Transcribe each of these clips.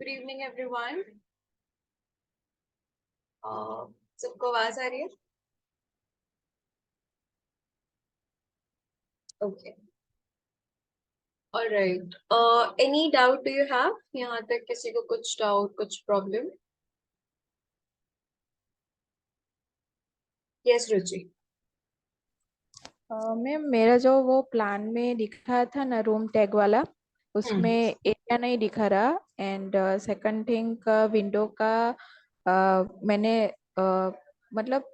Good evening everyone. सबको आवाज आ रही है? Okay, alright. Any doubt do you have? यहाँ तक किसी को कुछ डाउट, कुछ प्रॉब्लम? यस रुचि। मैम मेरा जो वो प्लान में दिखा था ना, रूम टैग वाला, उसमें हम्म। एरिया नहीं दिखा रहा। एंड सेकंड थिंग, विंडो का मैंने मतलब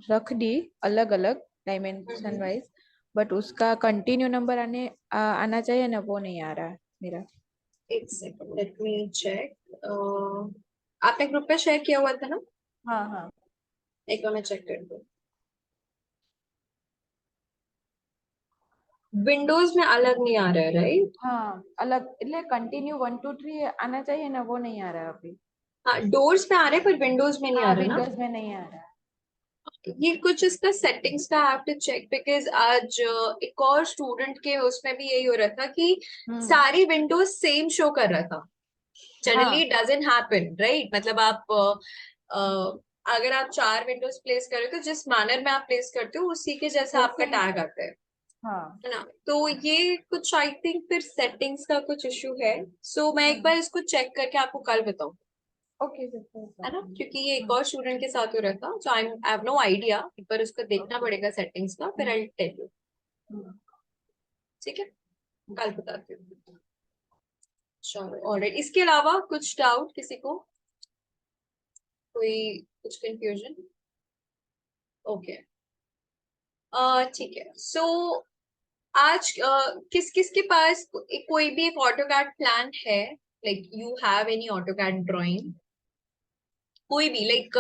रख दी अलग अलग डायमेंशन वाइज, बट उसका कंटिन्यू नंबर आना चाहिए ना, वो नहीं आ रहा है मेरा। एक सेकंड, लेट मी चेक। आपने ग्रुप पे शेयर किया हुआ था ना? हाँ हाँ। एक बार मैं चेक कर दूँ। विंडोज में अलग नहीं आ रहा है, राइट? हाँ अलग, એટલે कंटिन्यू 1 2 3 आना चाहिए ना, वो नहीं आ रहा है अभी। हाँ, डोर्स में आ रहे हैं पर विंडोज में नहीं आ हाँ रहा ना। विंडोज में नहीं आ रहा है। ये कुछ इसका सेटिंग्स का हैव टू चेक, बिकॉज आज एक और स्टूडेंट के उसमें भी यही हो रहा था कि हम्म। सारी विंडोज सेम शो कर रहा था। जनरली हाँ डजंट हैपन, राइट? मतलब आप अगर आप 4 विंडोज प्लेस कर रहे हो तो जिस मैनर में आप प्लेस करते हो उसी के जैसा आपका वैसे ही। टैग आता हाँ। है ना? तो ये कुछ आई थिंक फिर सेटिंग्स का कुछ इशू है। सो मैं एक बार इसको चेक करके आपको कल बताऊँ, ओके है ना? सर। क्योंकि ये एक और स्टूडेंट के साथ हो रहा था, सो आई हैव नो आइडिया। एक बार उसको देखना ओके। पड़ेगा सेटिंग्स का, फिर आई टेल यू। हम्म। ठीक है, कल बताती हूँ। चलो, ऑलराइट। इसके अलावा कुछ डाउट किसी को? कोई कुछ कंफ्यूजन? ओके, ठीक है। सो आज किस किस के पास कोई भी एक ऑटोकैड प्लान है? Like you have any AutoCAD drawing? कोई भी, लाइक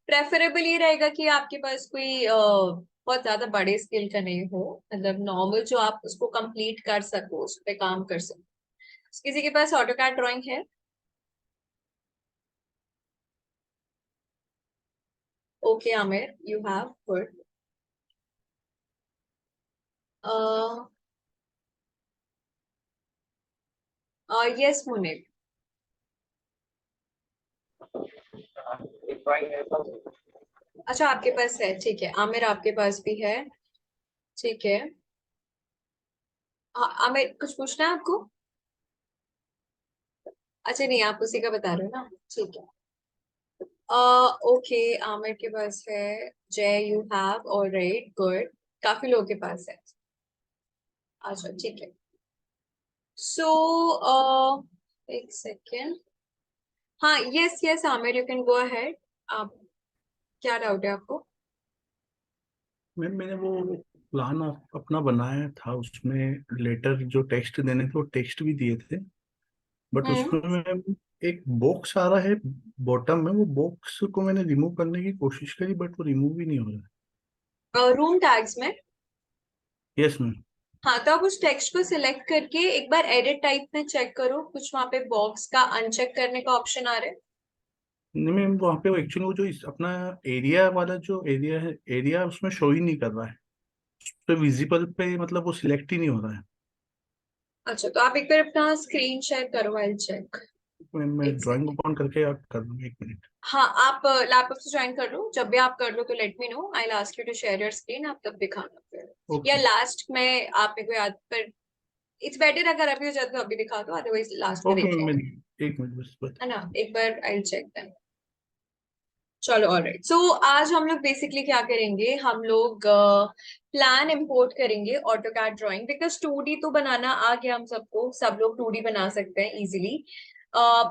प्रेफरेबल ये रहेगा कि आपके पास कोई बहुत ज्यादा बड़े स्केल का नहीं हो, मतलब नॉर्मल जो आप उसको कंप्लीट कर सको, उस पर काम कर सको। किसी के पास ऑटोकैड ड्राइंग है? Okay Aamir, you have, good. Yes Muneeb. अच्छा, आपके पास है, ठीक है। आमिर आपके पास भी है, ठीक है। हाँ आमिर, कुछ पूछना है आपको? अच्छा नहीं, आप उसी का बता रहे हो ना, ठीक है। ओके, आमिर के पास है। जय, यू हैव, ऑलराइट, गुड। काफी लोगों के पास है। अच्छा ठीक है। सो एक सेकेंड। हाँ, yes yes Aamir, you can go ahead. आप, क्या डाउट है आपको? मैंने वो प्लान अपना बनाया था, उसमें लेटर जो टेक्स्ट देने थे वो टेक्स्ट भी दिए थे, बट हम्म। उसमें मैं एक बॉक्स आ रहा है बॉटम में, वो बॉक्स को मैंने रिमूव करने की कोशिश करी बट वो रिमूव ही नहीं हो रहा रूम टैग्स में? है। Yes ma'am. हाँ, तो आप उस टेक्स्ट को सिलेक्ट करके एक बार एडिट टाइप में चेक करो, कुछ वहां पे बॉक्स का अनचेक करने का ऑप्शन आ रहा है। नहीं मैम, वहाँ पे एक्चुअली वो जो अपना एरिया वाला जो एरिया है, एरिया उसमें शो ही नहीं कर रहा है। तो विजिबल पे मतलब वो सिलेक्ट ही नहीं हो रहा है। अच्छा, तो आप एक बार अपना स्क्रीन शेयर करो, आई चेक। मैं एक ड्राइंग सेकेंड। ओपन करके आप कर दूंगा, 1 मिनट। हाँ, आप लैपटॉप से ज्वाइन कर लो। जब भी आप कर लो तो let me know, I ask you to share your screen. आप तब दिखाना फिर, या ओके। लास्ट में आप मेरे को याद पर। इट्स बेटर अगर अभी हो जाए तो अभी दिखा दो, अदरवाइज लास्ट में ओके देख मैम, लेंगे, 1 मिनट बस बता। है ना? एक बार आई चेक देन। चलो, ऑलराइट। सो आज हम लोग बेसिकली क्या करेंगे, हम लोग प्लान इंपोर्ट करेंगे ऑटोकैड ड्राइंग, बिकॉज 2D तो बनाना आ गया हम सबको, सब लोग 2D बना सकते हैं easily.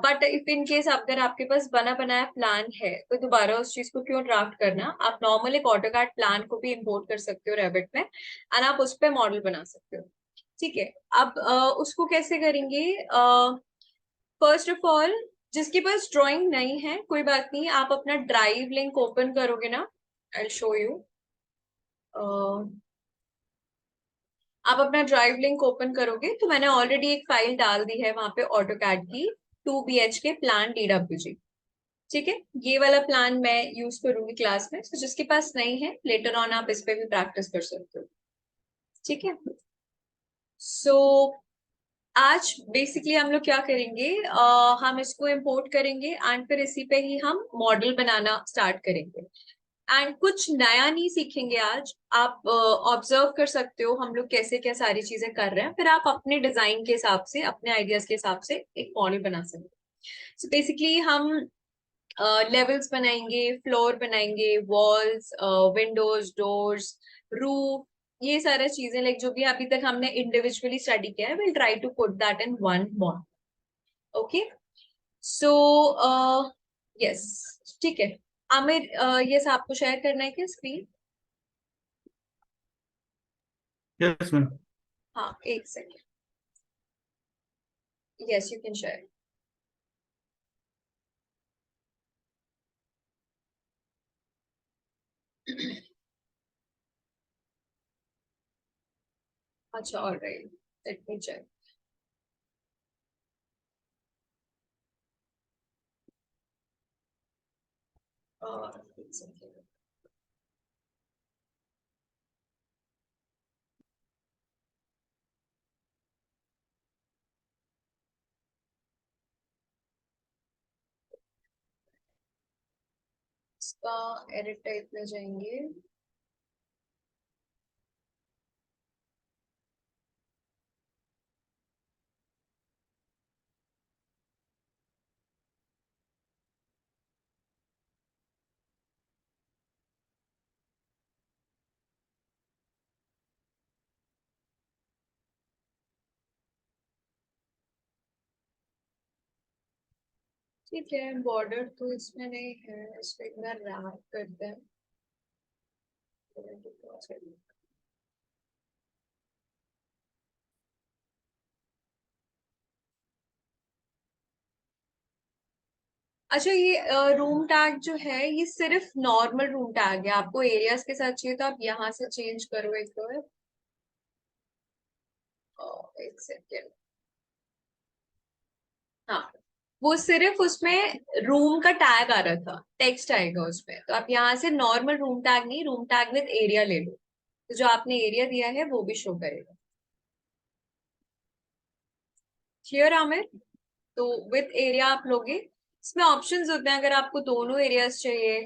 But if in case अगर आपके पास बना बनाया प्लान है तो दोबारा उस चीज को क्यों ड्राफ्ट करना? आप नॉर्मल एक ऑटोकैड प्लान को भी इंपोर्ट कर सकते हो रेविट में, एंड आप उस पर मॉडल बना सकते हो। ठीक है। अब उसको कैसे करेंगे? फर्स्ट ऑफ ऑल, जिसके पास ड्राइंग नहीं है कोई बात नहीं, आप अपना ड्राइव लिंक ओपन करोगे ना, आई शो यू। आप अपना ड्राइव लिंक ओपन करोगे तो मैंने ऑलरेडी एक फाइल डाल दी है वहां पे, ऑटोकैड की, 2 BHK प्लान DWG। ठीक है, ये वाला प्लान मैं यूज करूंगी क्लास में, तो जिसके पास नहीं है लेटर ऑन आप इस पे भी प्रैक्टिस कर सकते हो। ठीक है। सो आज बेसिकली हम लोग क्या करेंगे, हम इसको इंपोर्ट करेंगे एंड फिर इसी पे ही हम मॉडल बनाना स्टार्ट करेंगे। एंड कुछ नया नहीं सीखेंगे आज। आप ऑब्जर्व कर सकते हो हम लोग कैसे क्या सारी चीजें कर रहे हैं, फिर आप अपने डिजाइन के हिसाब से, अपने आइडियाज के हिसाब से एक मॉडल बना सकते हो। सो बेसिकली हम लेवल्स बनाएंगे, फ्लोर बनाएंगे, वॉल्स, विंडोज, डोर्स, रूफ, ये सारा चीजें लाइक जो भी अभी तक हमने इंडिविजुअली स्टडी किया है, will try to put that in one model. Okay, so yes, ठीक है। आमिर, यस, आपको शेयर करना है क्या स्क्रीन? Yes ma'am. हाँ, एक second. Yes, you can share. अच्छा, ऑलराइट, लेट मी चेक। एक सेकेंड। इसका एडिट टाइप में जाएंगे। ठीक है, बॉर्डर तो इसमें नहीं है, इसको एक बार रैप करते हैं। अच्छा, ये रूम टैग जो है ये सिर्फ नॉर्मल रूम टैग है, आपको एरियाज के साथ चाहिए तो आप यहाँ से चेंज करो एक बार। एक सेकेंड। हाँ, वो सिर्फ उसमें रूम का टैग आ रहा था, टेक्स्ट आएगा उसमें, तो आप यहाँ से नॉर्मल रूम टैग नहीं, रूम टैग विद एरिया ले लो, तो जो आपने एरिया दिया है वो भी शो करेगा। क्लियर आमिर? तो विथ एरिया आप लोगे, इसमें ऑप्शंस होते हैं, अगर आपको दोनों एरियाज चाहिए,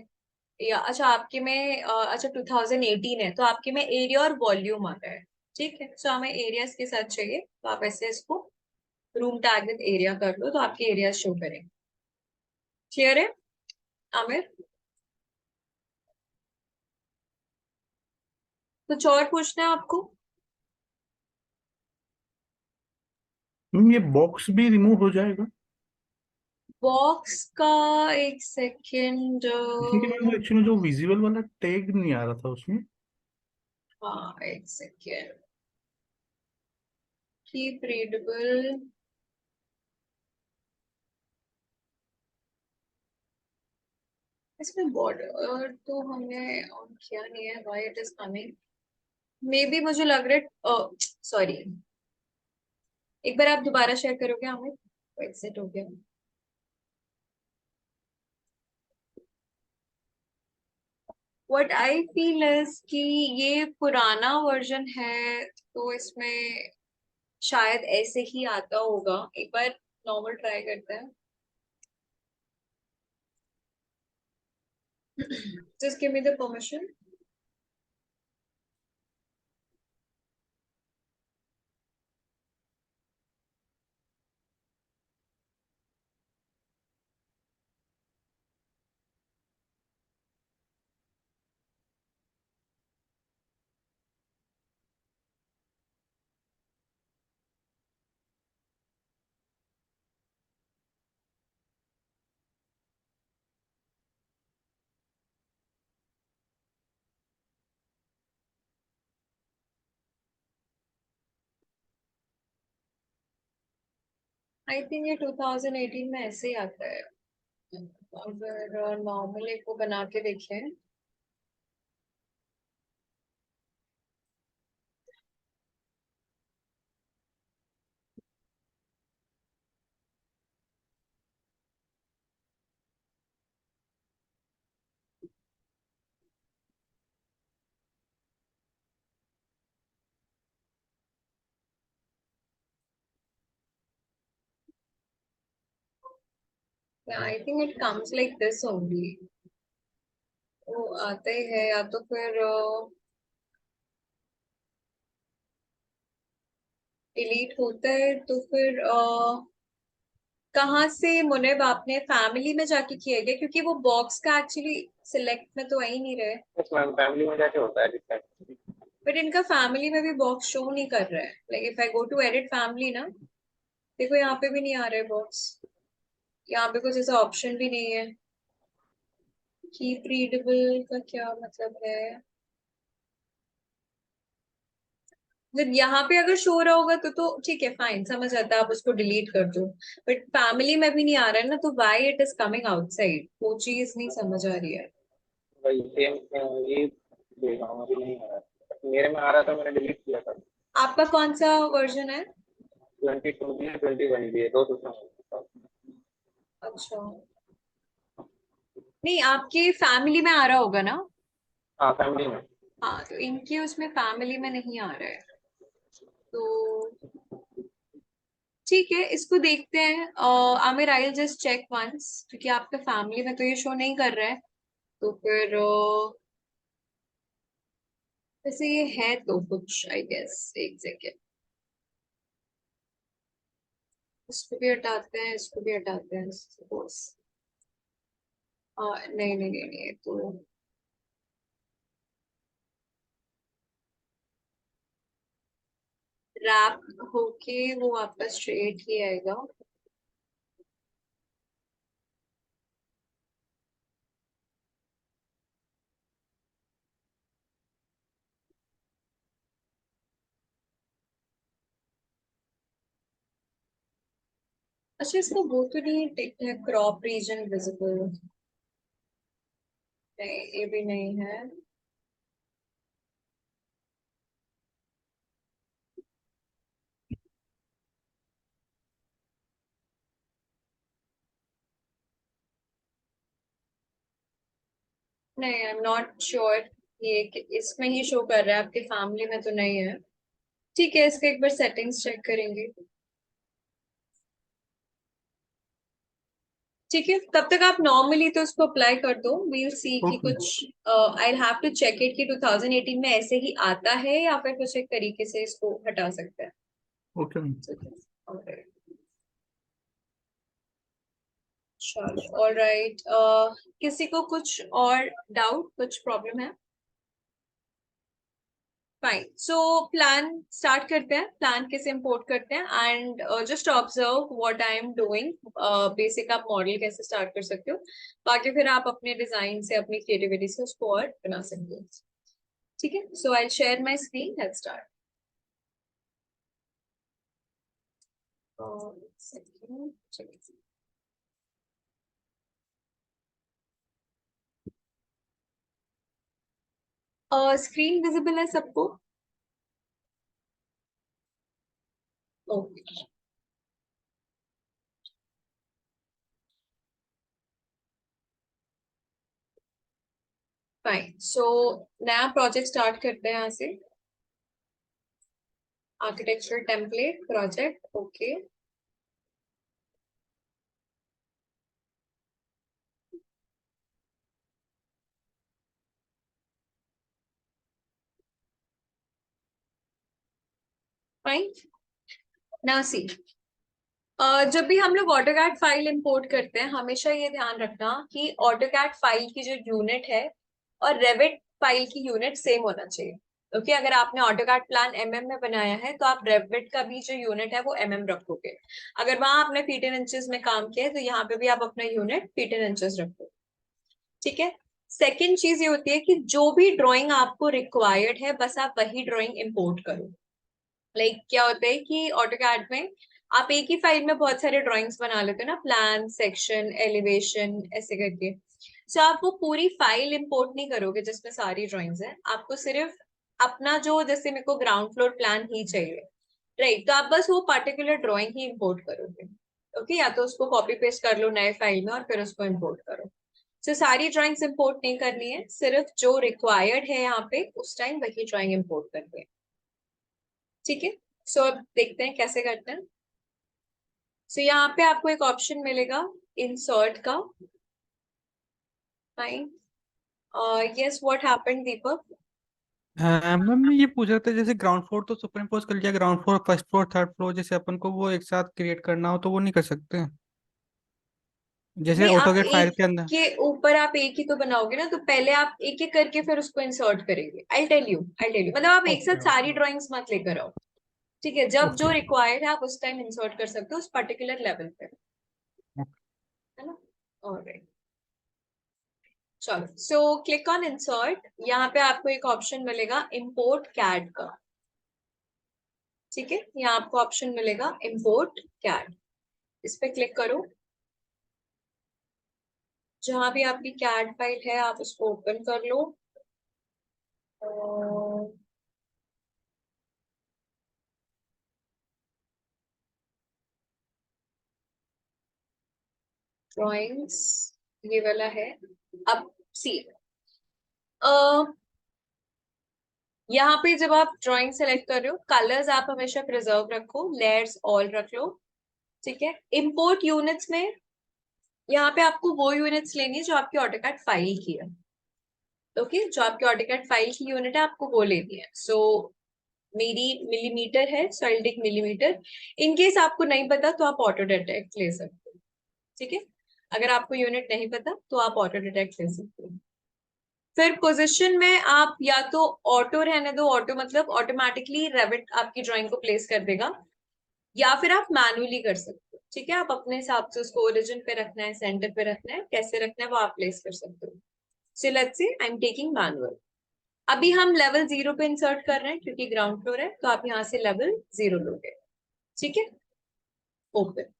या अच्छा आपके में अच्छा 2018 है तो आपके में एरिया और वॉल्यूम आ रहा है। ठीक है, तो हमें एरियाज के साथ चाहिए, तो आप ऐसे इसको रूम टैग विद एरिया कर लो, तो आपके एरिया शो करेंगे। क्लियर है आमिर? कुछ और पूछना है आपको? मैम ये बॉक्स भी रिमूव हो जाएगा? बॉक्स का एक सेकेंड। क्योंकि मैम वो एक्चुअली जो विजुअल वाला टैग नहीं आ रहा था उसमें। हाँ, एक सेकेंड। Keep readable. इसमें बॉर्डर तो हमने ऑन किया नहीं है, why it is coming? May be मुझे लग रहा है, सॉरी, एक बार आप दोबारा शेयर करोगे हमें? एग्जिट हो गया। व्हाट आई फील इज कि ये पुराना वर्जन है, तो इसमें शायद ऐसे ही आता होगा। एक बार नॉर्मल ट्राई करते हैं। Just give me the permission. I think ये 2018 में ऐसे ही आता है। अगर नॉर्मली को बना के देखें। I think it comes like this only. वो आते ही है, या तो फिर डिलीट होता है, तो फिर कहाँ से मुनिब आपने फैमिली में जाके किया गया, क्योंकि वो बॉक्स का एक्चुअली सिलेक्ट में तो आ ही नहीं रहे। यस मैम, फैमिली में जाके होता है डिसाइड। बट इनका फैमिली में भी बॉक्स शो नहीं कर रहा है। Like if I go to edit family ना, देखो यहाँ पे भी नहीं आ रहा है बॉक्स। यहाँ पे कुछ ऐसा ऑप्शन भी नहीं है। कीप रीडेबल का क्या मतलब है? जब यहाँ पे अगर शो रहा होगा तो ठीक है, फाइन, समझ आता है, आप उसको डिलीट कर दो। बट फैमिली में भी नहीं आ रहा है ना, तो why it is coming outside, वो चीज नहीं समझ आ रही है। वही सेम ये देख रहा हूँ, अभी नहीं आ रहा है। मेरे में आ रहा था, मैंने डिलीट किया था। आपका कौन सा वर्जन है? 22 भी है, 21 भी है, दो सिस्टम। अच्छा, नहीं आपके फैमिली में आ रहा होगा ना? हाँ फैमिली में। हाँ, तो इनके उसमें फैमिली में नहीं आ रहा है, तो ठीक है, इसको देखते हैं। Aamir, I will just check once, क्योंकि आपके फैमिली में तो ये शो नहीं कर रहा है। तो फिर वैसे ये है तो कुछ, आई गेस, एक सेकेंड, इसको भी हटाते हैं, इसको भी हटाते हैं, सपोज। नहीं नहीं नहीं नहीं, तो रैप होके वो वापस स्ट्रेट ही आएगा। अच्छा, इसका वो तो नहीं टिक है, क्रॉप रीजन विजिबल? नहीं, ये भी नहीं है। नहीं, आई एम नॉट श्योर ये इसमें ही शो कर रहा है, आपके फैमिली में तो नहीं है। ठीक है, इसका एक बार सेटिंग्स चेक करेंगे। ठीक है, तब तक आप नॉर्मली तो इसको अप्लाई कर दो, वील सी कि ओके कुछ। I have to check it कि 2018 में ऐसे ही आता है या फिर कुछ एक तरीके से इसको हटा सकते हैं। Okay ma'am. Alright. चलो, ऑलराइट। किसी को कुछ और डाउट, कुछ प्रॉब्लम है? फाइन, सो प्लान स्टार्ट करते हैं। प्लान कैसे इंपोर्ट करते हैं, and just observe what I am doing. Basic आप मॉडल कैसे स्टार्ट कर सकते हो, बाकी फिर आप अपने डिजाइन से, अपनी क्रिएटिविटी से उसको और बना सकते हो। ठीक है, so I share my screen, let's start. Screen visible है सबको? ओके, फाइन, सो नया प्रोजेक्ट स्टार्ट करते हैं यहाँ से। Architectural template project, okay. Fine, now see, जब भी हम लोग ऑटोकैड फाइल इंपोर्ट करते हैं, हमेशा ये ध्यान रखना कि ऑटोकैड फाइल की जो यूनिट है और रेविट फाइल की यूनिट सेम होना चाहिए। ओके, अगर आपने ऑटोकैड प्लान एमएम में बनाया है तो आप रेविट का भी जो यूनिट है वो एमएम रखोगे। अगर वहां आपने फीट इन इंचेस में काम किया है तो यहाँ पे भी आप अपना यूनिट फीट इन इंचेस रखो। ठीक है, सेकेंड चीज ये होती है कि जो भी ड्रॉइंग आपको रिक्वायर्ड है बस आप वही ड्रॉइंग इंपोर्ट करो। लाइक क्या होता है कि ऑटोकैड में आप एक ही फाइल में बहुत सारे ड्राइंग्स बना लेते हो ना, प्लान, सेक्शन, एलिवेशन, ऐसे करके। सो आप वो पूरी फाइल इंपोर्ट नहीं करोगे जिसमें सारी ड्राइंग्स हैं, आपको सिर्फ अपना जो, जैसे मेरे को ग्राउंड फ्लोर प्लान ही चाहिए, राइट, तो आप बस वो पर्टिकुलर ड्राइंग ही इंपोर्ट करोगे। ओके, या तो उसको कॉपी पेस्ट कर लो नए फाइल में और फिर उसको इंपोर्ट करो। सो सारी ड्राइंग्स इंपोर्ट नहीं करनी है, सिर्फ जो रिक्वायर्ड है यहाँ पे उस टाइम वही ड्राइंग इंपोर्ट करनी है। ठीक है, सो अब देखते हैं कैसे करते हैं। सो यहाँ पे आपको एक ऑप्शन मिलेगा, इंसर्ट का। Fine. Yes, what happened Deepak? Ma'am मैं ये पूछ रहा था, जैसे ग्राउंड फ्लोर तो सुपर इम्पोज कर लिया, ground floor first floor third floor जैसे अपन को वो एक साथ क्रिएट करना हो तो वो नहीं कर सकते, जैसे नहीं, आप ऑटोगेट फाइल एक के अंदर? के ऊपर आप एक ही तो बनाओगे ना, तो पहले आप एक एक करके फिर उसको इंसर्ट करेंगे। आई टेल यू मतलब आप एक साथ ओके सारी ओके ड्राइंग्स मत लेकर आओ। ठीक है, जब जो ओके रिक्वायर्ड है आप उस टाइम इंसर्ट कर सकते हो उस पर्टिकुलर लेवल पे, है ना? ऑलराइट, चलो। So click on insert. यहाँ पे आपको एक ऑप्शन मिलेगा इम्पोर्ट कैड का। ठीक है, यहाँ आपको ऑप्शन मिलेगा इम्पोर्ट कैड, इस पे क्लिक करो। जहां भी आपकी कैड फाइल है आप उसको ओपन कर लो। ड्राइंग्स ये वाला है। अब सी, यहाँ पे जब आप ड्राइंग सेलेक्ट कर रहे हो, कलर्स आप हमेशा प्रिजर्व रखो, लेयर्स ऑल रख लो। ठीक है, इंपोर्ट यूनिट्स में यहाँ पे आपको वो यूनिट्स लेनी है जो आपकी ऑटोकैड फाइल की है। ओके, जो आपकी ऑटोकैड फाइल की यूनिट है आपको वो लेनी है। सो मेरी मिलीमीटर है, so I will take millimetre. In case आपको नहीं पता तो आप ऑटो डिटेक्ट ले सकते हो। ठीक है, अगर आपको यूनिट नहीं पता तो आप ऑटो डिटेक्ट ले सकते हो। फिर पोजीशन में आप या तो ऑटो रहने दो, ऑटो मतलब ऑटोमेटिकली रेविट आपकी ड्राइंग को प्लेस कर देगा, या फिर आप मैनुअली कर सकते हो। ठीक है, आप अपने हिसाब से उसको ओरिजिन पे रखना है, सेंटर पे रखना है, कैसे रखना है वो आप प्लेस कर सकते हो। So let's say I am taking manual. अभी हम लेवल 0 पे इंसर्ट कर रहे हैं क्योंकि ग्राउंड फ्लोर है, तो आप यहाँ से लेवल 0 लोगे। ठीक है, ओपन।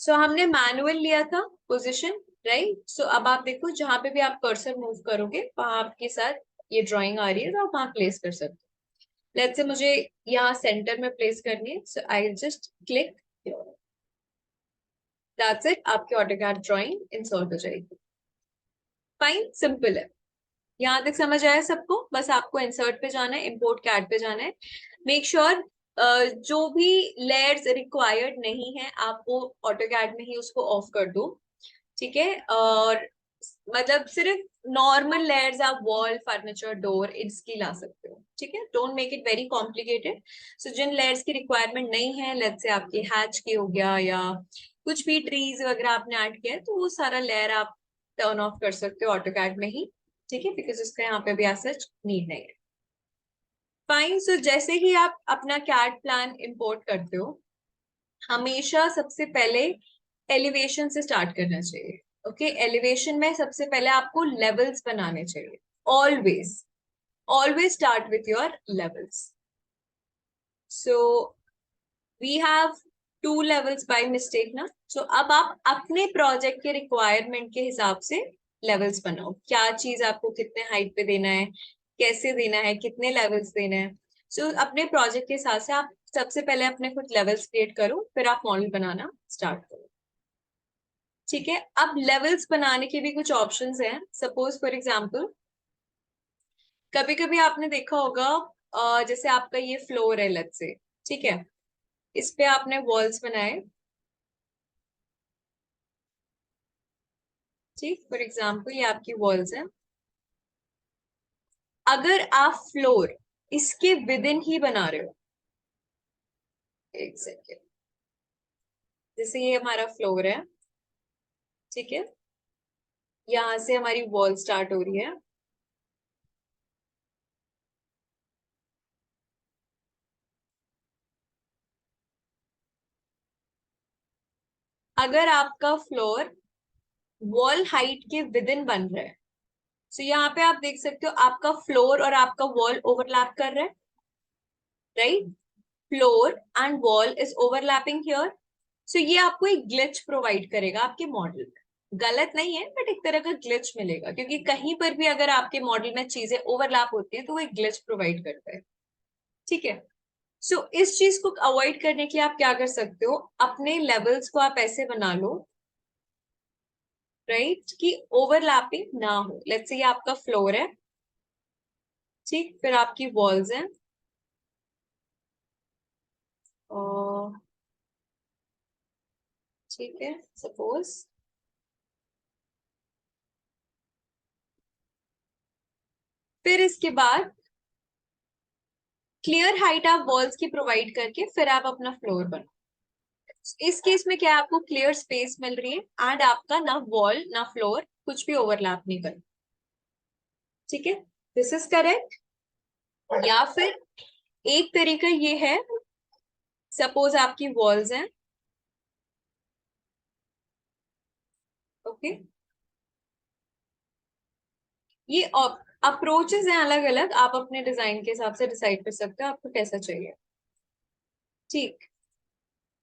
सो हमने मैनुअल लिया था पोजीशन, राइट? सो अब आप देखो जहां पे भी आप कर्सर मूव करोगे वहां आपके साथ ये ड्राइंग आ रही है, तो आप वहां प्लेस कर सकते हो। लेट्स से मुझे यहाँ सेंटर में प्लेस करनी है, so I just click, that's it, आपकी ऑटोकैड ड्राइंग इंसर्ट हो जाएगी। फाइन, सिंपल है। यहाँ तक समझ आया सबको? बस आपको इंसर्ट पे जाना है, इंपोर्ट कैड पे जाना है। मेक श्योर जो भी लेयर्स रिक्वायर्ड नहीं है आप वो ऑटोकैड में ही उसको ऑफ कर दो। ठीक है, और मतलब सिर्फ नॉर्मल लेयर्स आप वॉल, फर्नीचर, डोर इसकी ला सकते हो। ठीक है, don't make it very complicated. So जिन लेयर्स की रिक्वायरमेंट नहीं है, लेट्स से आपकी हैच की हो गया या कुछ भी ट्रीज वगैरह आपने ऐड किया है, तो वो सारा लेयर आप टर्न ऑफ कर सकते हो ऑटोकैड में ही। ठीक है, बिकॉज उसका यहाँ पे भी as such नीड नहीं है। फाइन, सो जैसे ही आप अपना कैड प्लान इंपोर्ट करते हो, हमेशा सबसे पहले एलिवेशन से स्टार्ट करना चाहिए। ओके, एलिवेशन में सबसे पहले आपको लेवल्स बनाने चाहिए। Always always start with your levels. So we have 2 levels by mistake ना। सो अब आप अपने प्रोजेक्ट के रिक्वायरमेंट के हिसाब से लेवल्स बनाओ, क्या चीज आपको कितने हाइट पे देना है, कैसे देना है, कितने लेवल्स देना है। सो अपने प्रोजेक्ट के हिसाब से आप सबसे पहले अपने खुद लेवल्स क्रिएट करो, फिर आप मॉडल बनाना स्टार्ट करो। ठीक है, अब लेवल्स बनाने के भी कुछ ऑप्शंस हैं। सपोज फॉर एग्जांपल, कभी कभी आपने देखा होगा जैसे आपका ये फ्लोर है लेट्स से, ठीक है, इस पे आपने वॉल्स बनाए। ठीक, फॉर एग्जांपल ये आपकी वॉल्स हैं। अगर आप फ्लोर इसके विद इन ही बना रहे हो, एक सेकेंड, जैसे ये हमारा फ्लोर है, ठीक है, यहाँ से हमारी वॉल स्टार्ट हो रही है। अगर आपका फ्लोर वॉल हाइट के विद इन बन रहा है, सो यहाँ पे आप देख सकते हो आपका फ्लोर और आपका वॉल ओवरलैप कर रहा है, right? Floor and wall is overlapping here. So ये आपको एक ग्लिच प्रोवाइड करेगा आपके मॉडल में। गलत नहीं है, बट एक तरह का ग्लिच मिलेगा, क्योंकि कहीं पर भी अगर आपके मॉडल में चीजें ओवरलैप होती है तो वो एक ग्लिच प्रोवाइड करता है। ठीक है, सो इस चीज को अवॉइड करने के लिए आप क्या कर सकते हो, अपने लेवल्स को आप ऐसे बना लो, राइट, कि ओवरलैपिंग ना हो। लेट्स से ये आपका फ्लोर है, ठीक, फिर आपकी वॉल्स हैं, और ठीक है, सपोज फिर इसके बाद क्लियर हाइट आप वॉल्स की प्रोवाइड करके फिर आप अपना फ्लोर बनाओ। इस केस में क्या है, आपको क्लियर स्पेस मिल रही है एंड आपका ना वॉल ना फ्लोर कुछ भी ओवरलैप नहीं कर, ठीक है, दिस इज करेक्ट। या फिर एक तरीका ये है, सपोज आपकी वॉल्स हैं, ओके, ये अप्रोचेस हैं अलग अलग, आप अपने डिजाइन के हिसाब से डिसाइड कर सकते हो आपको कैसा चाहिए। ठीक,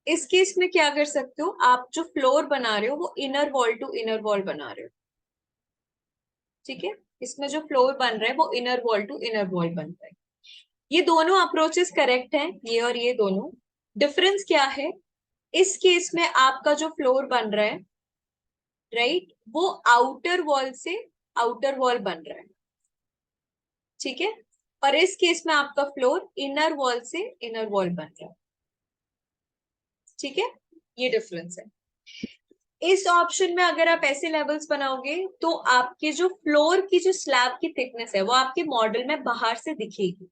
इस केस में क्या कर सकते हो, आप जो फ्लोर बना रहे हो वो inner wall to inner wall बना रहे हो, ठीक है, इसमें जो फ्लोर बन रहा है वो inner wall to inner wall बन रहा है। ये दोनों अप्रोचेस करेक्ट हैं, ये और ये दोनों। डिफरेंस क्या है, इस केस में आपका जो फ्लोर बन रहा है, राइट, वो आउटर वॉल से आउटर वॉल बन रहा है, ठीक है, और इस केस में आपका फ्लोर इनर वॉल से इनर वॉल बन रहा है, ठीक है, ये डिफरेंस है। इस ऑप्शन में अगर आप ऐसे लेवल्स बनाओगे तो आपके जो फ्लोर की जो स्लैब की थिकनेस है वो आपके मॉडल में बाहर से दिखेगी,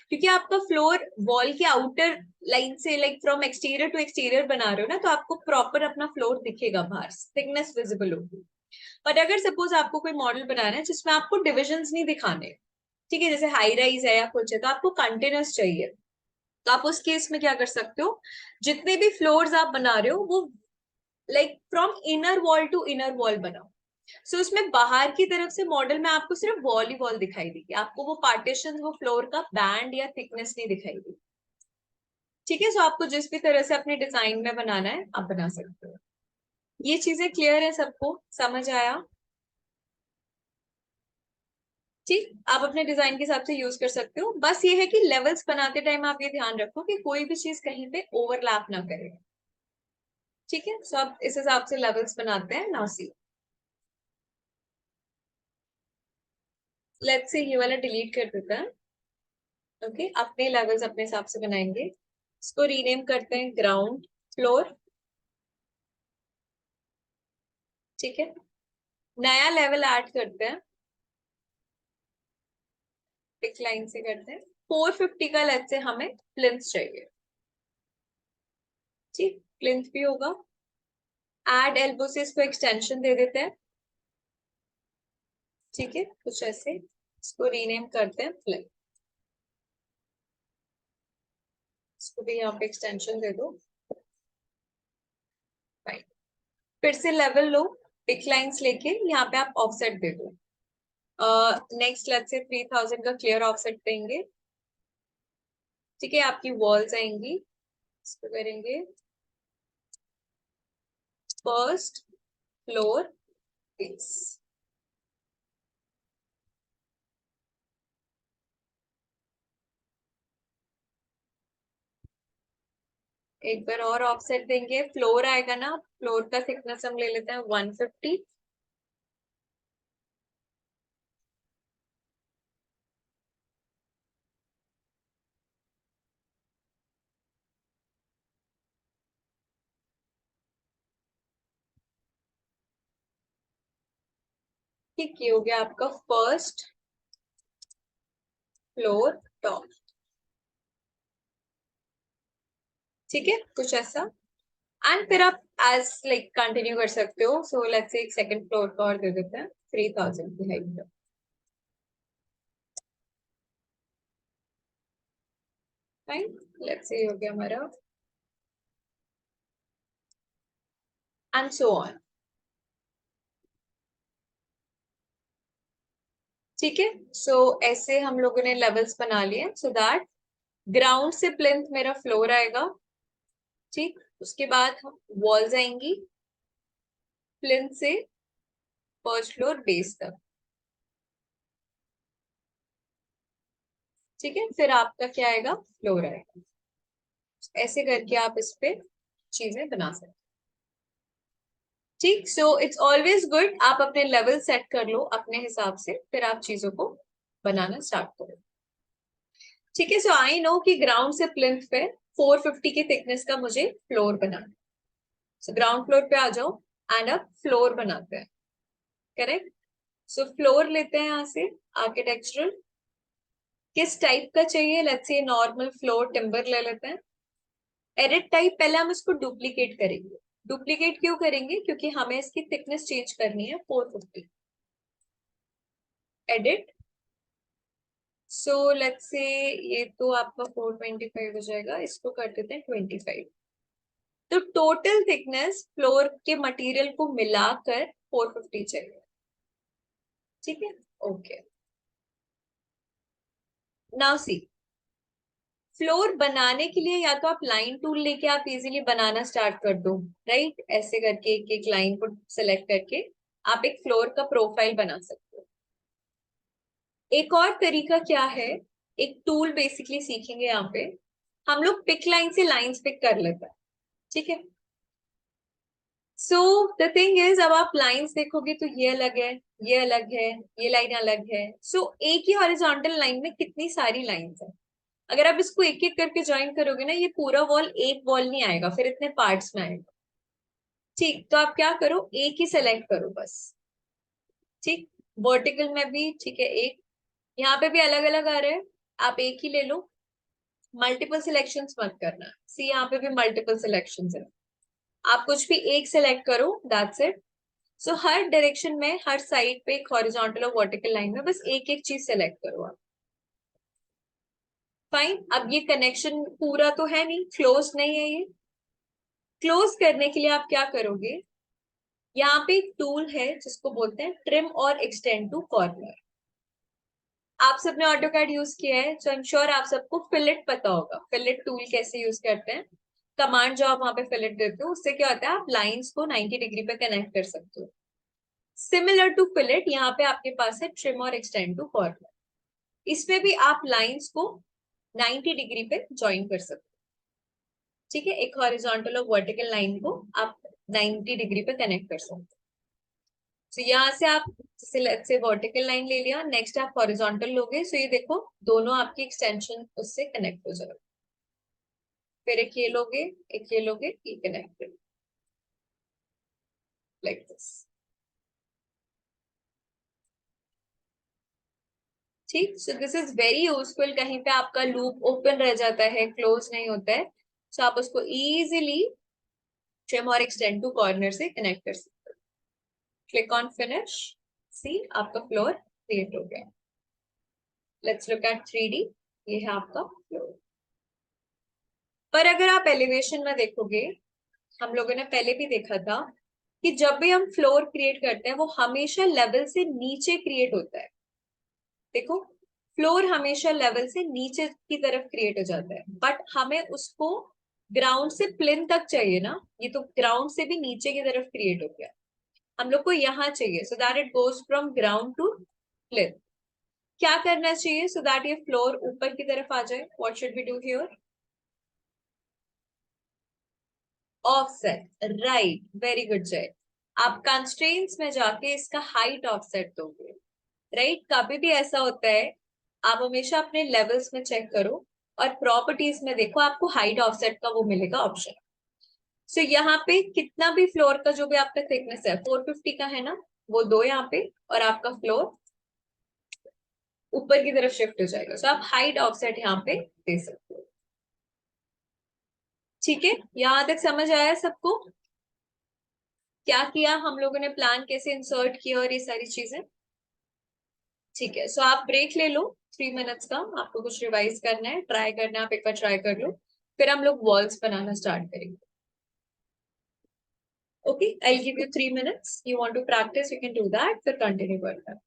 क्योंकि आपका फ्लोर वॉल के आउटर लाइन से like from exterior to exterior बना रहे हो ना, तो आपको प्रॉपर अपना फ्लोर दिखेगा, बाहर थिकनेस विजिबल होगी। बट अगर सपोज आपको कोई मॉडल बनाना है जिसमें आपको डिविजन्स नहीं दिखाने, ठीक है, जैसे हाई राइज है या कुछ है, तो आपको कंटिन्यूस चाहिए, तो आप उस केस में क्या कर सकते हो, जितने भी फ्लोर्स आप बना रहे हो वो like from inner wall to inner wall बनाओ। सो उसमें बाहर की तरफ से मॉडल में आपको सिर्फ वॉल ही वॉल दिखाई देगी, आपको वो पार्टीशन वो फ्लोर का बैंड या थिकनेस नहीं दिखाई देगी, ठीक है। सो आपको जिस भी तरह से अपने डिजाइन में बनाना है आप बना सकते हो। ये चीजें क्लियर है, सबको समझ आया? ठीक, आप अपने डिजाइन के हिसाब से यूज कर सकते हो। बस ये है कि लेवल्स बनाते टाइम आप ये ध्यान रखो कि कोई भी चीज कहीं पे ओवरलैप ना करे, ठीक है। सो आप इस हिसाब से लेवल्स बनाते हैं ना। सी लेट्स से ये वाला डिलीट कर देता है, ओके, अपने लेवल्स अपने हिसाब से बनाएंगे। इसको रीनेम करते हैं ग्राउंड फ्लोर, ठीक है, नया लेवल ऐड करते हैं, पिक लाइन से करते हैं 450 का, लेट्स से हमें प्लिंथ चाहिए, ठीक, प्लिंथ भी होगा। ऐड एल्बो से इसको एक्सटेंशन दे देते हैं, ठीक है, कुछ ऐसे, इसको रीनेम करते हैं प्लिंथ, इसको भी यहाँ पे एक्सटेंशन दे दो, फाइन। फिर से लेवल लो, पिक लाइंस लेके यहाँ पे आप ऑफसेट दे दो। नेक्स्ट लेट्स से 3000 का क्लियर ऑफसेट देंगे, ठीक है, आपकी वॉल्स आएंगी, इसको करेंगे फर्स्ट फ्लोर बेस, एक बार और ऑफसेट देंगे, फ्लोर आएगा ना, फ्लोर का थिकनेस हम ले लेते हैं 150, ठीक, ये हो गया आपका फर्स्ट फ्लोर टॉप, ठीक है, कुछ ऐसा। एंड फिर आप एज लाइक कंटिन्यू कर सकते हो। सो लेट्स से एक सेकंड फ्लोर का और दे देते हैं 3000 की हाइट पे, फाइन, लेट्स से हो गया हमारा, एंड सो ऑन, ठीक है। सो ऐसे हम लोगों ने लेवल्स बना लिए, सो दैट ग्राउंड से प्लिंथ मेरा फ्लोर आएगा, ठीक, उसके बाद हम वॉल्स आएंगी, प्लिंथ से फर्स्ट फ्लोर बेस तक, ठीक है, फिर आपका क्या आएगा, फ्लोर आएगा। ऐसे करके आप इस पे चीजें बना सकते, ठीक। सो इट्स ऑलवेज गुड आप अपने लेवल सेट कर लो अपने हिसाब से, फिर आप चीजों को बनाना स्टार्ट करो, ठीक है। सो आई नो कि ग्राउंड से प्लिंथ पे 450 की थिकनेस का मुझे फ्लोर बनाना, सो ग्राउंड फ्लोर पे आ जाओ एंड अब फ्लोर बनाते हैं, करेक्ट। सो फ्लोर लेते हैं यहाँ से, आर्किटेक्चरल किस टाइप का चाहिए, let's say normal floor timber ले लेते हैं। एडिट टाइप पहले हम इसको डुप्लीकेट करेंगे। डुप्लीकेट क्यों करेंगे, क्योंकि हमें इसकी थिकनेस चेंज करनी है 450। एडिट, सो लेट्स से ये तो आपका 425 हो जाएगा, इसको कर देते हैं 25। तो टोटल थिकनेस फ्लोर के मटेरियल को मिलाकर 450 चाहिए, ठीक है। ओके, नाउ सी, फ्लोर बनाने के लिए या तो आप लाइन टूल लेके आप इजीली बनाना स्टार्ट कर दो, राइट। ऐसे करके एक एक लाइन को सिलेक्ट करके आप एक फ्लोर का प्रोफाइल बना सकते हो। एक और तरीका क्या है, एक टूल बेसिकली सीखेंगे यहाँ पे। हम लोग पिक लाइन से लाइंस पिक कर लेते हैं, ठीक है। सो द थिंग इज, अब आप लाइंस देखोगे तो ये अलग है, ये अलग है, ये लाइन अलग है। सो एक ही हॉरिजॉन्टल लाइन में कितनी सारी लाइंस है। अगर आप इसको एक एक करके ज्वाइन करोगे ना, ये पूरा वॉल एक वॉल नहीं आएगा, फिर इतने पार्ट्स में आएगा। ठीक, तो आप क्या करो, एक ही सेलेक्ट करो बस, ठीक। वर्टिकल में भी ठीक है, एक यहाँ पे भी अलग अलग आ रहे हैं, आप एक ही ले लो। मल्टीपल सिलेक्शंस मत करना, सी यहाँ पे भी मल्टीपल सिलेक्शंस है। आप कुछ भी एक सिलेक्ट करो, that's it. So her direction में, हर साइड पे एक हॉरिजॉन्टल और वर्टिकल लाइन में बस एक एक चीज सेलेक्ट करो आप। फाइन, अब ये कनेक्शन पूरा तो है नहीं, क्लोज नहीं है ये। क्लोज करने के लिए आप क्या करोगे, यहाँ पे एक टूल है जिसको बोलते हैं ट्रिम और एक्सटेंड टू कॉर्नर। आप सबने ऑटोकैड यूज किया है, सो आई एम श्योर आप सबको फिलेट पता होगा। फिलेट टूल कैसे यूज करते हैं, कमांड जो आप वहां पे फिलेट देते हो, उससे क्या होता है, आप लाइंस को 90 डिग्री पे कनेक्ट कर सकते हो। सिमिलर टू फिलेट, यहाँ पे आपके पास है ट्रिम और एक्सटेंड टू कॉर्नर। इसमें भी आप लाइंस को 90 डिग्री पे ज्वाइन कर सकते हो, ठीक है। एक हॉरिजॉन्टल और वर्टिकल लाइन को आप 90 डिग्री पे कनेक्ट कर सकते हो। तो यहाँ से आप जैसे लेट्स से वर्टिकल लाइन ले लिया, नेक्स्ट आप हॉरिजॉन्टल लोगे, सो ये देखो दोनों आपकी एक्सटेंशन उससे कनेक्ट हो जाएगा। फिर एक ये लोगे, एक ये लोगे, ये कनेक्टेड लाइक दिस, ठीक। सो दिस इज वेरी यूजफुल। कहीं पे आपका लूप ओपन रह जाता है, क्लोज नहीं होता है, सो आप उसको इजीली ट्रिम और एक्सटेंड टू कॉर्नर से कनेक्ट कर सकते हो। क्लिक ऑन फिनिश, सी आपका फ्लोर क्रिएट हो गया। लेट्स लुक एट 3D, ये है आपका फ्लोर। पर अगर आप एलिवेशन में देखोगे, हम लोगों ने पहले भी देखा था कि जब भी हम फ्लोर क्रिएट करते हैं वो हमेशा लेवल से नीचे क्रिएट होता है। देखो, फ्लोर हमेशा लेवल से नीचे की तरफ क्रिएट हो जाता है, बट हमें उसको ग्राउंड से प्लिन तक चाहिए ना। ये तो ग्राउंड से भी नीचे की तरफ क्रिएट हो गया, हम लोग को यहाँ चाहिए, so that it goes from ground to plinth. क्या करना चाहिए सो दैट ये फ्लोर ऊपर की तरफ आ जाए, what should we do here, offset, right, very good Jay. आप कंस्ट्रेंट्स में जाके इसका हाइट ऑफसेट दोगे, राइट। कभी भी ऐसा होता है, आप हमेशा अपने लेवल्स में चेक करो और प्रॉपर्टीज में देखो, आपको हाइट ऑफसेट का वो मिलेगा ऑप्शन। सो यहाँ पे कितना भी फ्लोर का जो भी आपका थिकनेस है 450 का है ना, वो दो यहाँ पे, और आपका फ्लोर ऊपर की तरफ शिफ्ट हो जाएगा। सो आप हाइट ऑफसेट यहाँ पे दे सकते हो, ठीक है। यहाँ तक समझ आया सबको, क्या किया हम लोगों ने, प्लान कैसे इंसर्ट किया और ये सारी चीजें, ठीक है। सो आप ब्रेक ले लो 3 मिनट्स का, आपको कुछ रिवाइज करना है, ट्राई करना है, आप एक बार ट्राई कर लो, फिर हम लोग वॉल्स बनाना स्टार्ट करेंगे। Okay, I give you 3 minutes, you want to practice, you can do that, फिर कंटिन्यू करना।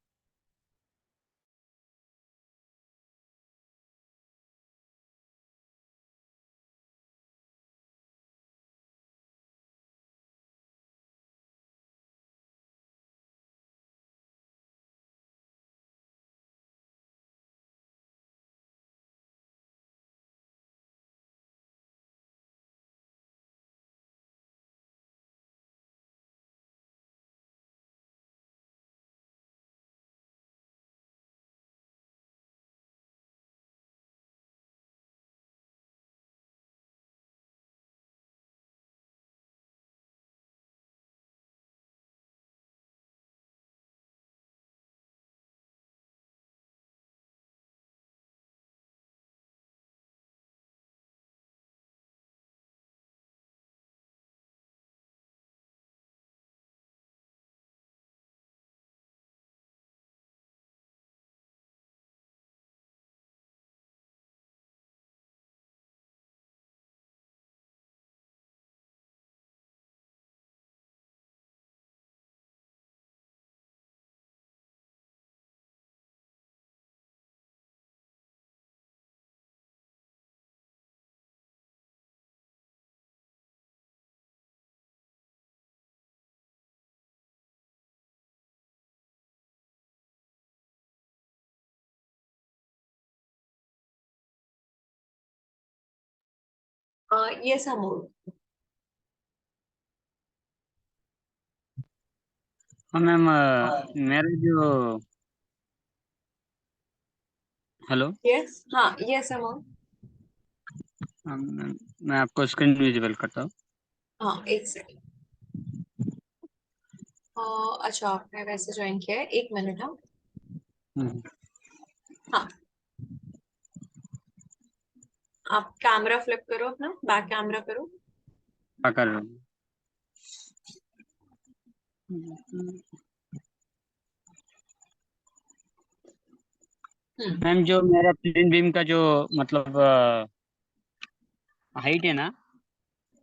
Yes, Amol. हाँ मैम, मेरा जो हेलो। Yes. हाँ, yes, Amol. मैम, मैं आपको स्क्रीन विजिबल करता हूँ। हाँ, एक सेकंड। अच्छा, आपने वैसे ज्वाइन किया है, 1 मिनट। हाँ हम्म, हाँ, आप कैमरा फ्लिप करो, अपना बैक कैमरा करो। हाँ, कर रहा हूँ। मैम, जो मेरा प्लेन बीम का जो मतलब हाइट है ना,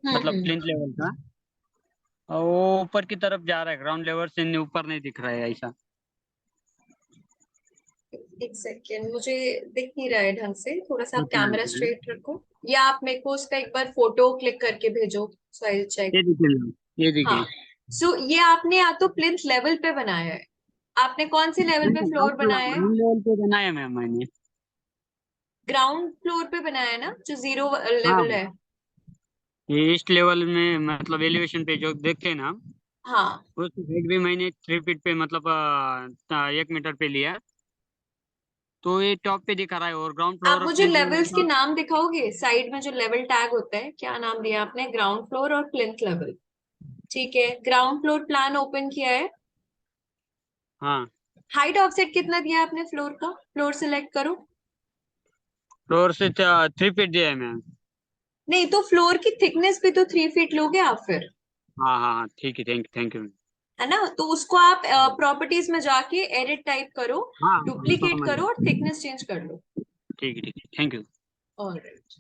मतलब हम्म। प्लिंथ लेवल का, वो ऊपर की तरफ जा रहा है, ग्राउंड लेवल से ऊपर नहीं दिख रहा है ऐसा। एक सेकेंड, मुझे दिख नहीं रहा है ढंग से, थोड़ा सा आप एक कैमरा मिनट। स्ट्रेट रखो, या आप मेरे को उसका एक बार फोटो क्लिक करके भेजो, सो आई चेक। ये देखिए मैम, ये हाँ, देखिए। सो ये आपने या तो प्लिंथ लेवल पे बनाया है, आपने कौन से लेवल पे फ्लोर बनाया है? ग्राउंड लेवल पे बनाया मैम मैंने। ग्राउंड फ्लोर पे बनाया है ना, जो 0 हाँ, लेवल है? ये ईस्ट लेवल में मतलब एलिवेशन पे जो देखते हैं ना हम, हाँ, उस हाइट भी मैंने 3 फीट पे मतलब 1 मीटर पे लिया, तो ये टॉप पे दिखा रहा है। और ग्राउंड आप फ्लोर मुझे प्लिंथ लेवल्स के लेवल। नाम दिखाओगे? साइड में जो लेवल टैग होता है, क्या नाम दिया आपने? ग्राउंड फ्लोर और प्लिंथ लेवल। ठीक है, ग्राउंड फ्लोर प्लान ओपन किया है। हाँ, हाइट ऑफसेट कितना दिया है आपने फ्लोर का? फ्लोर सिलेक्ट करो। फ्लोर से 3 फीट दिया है मैम। नहीं तो फ्लोर की थिकनेस भी तो 3 फीट लोगे आप फिर, हाँ हाँ हाँ, ठीक है, थैंक यू मैम। है ना? तो उसको आप प्रॉपर्टीज में जाके एडिट टाइप करो, हाँ, डुप्लीकेट समझ करो गया। और थिकनेस चेंज कर लो। ठीक है, thank you. Alright.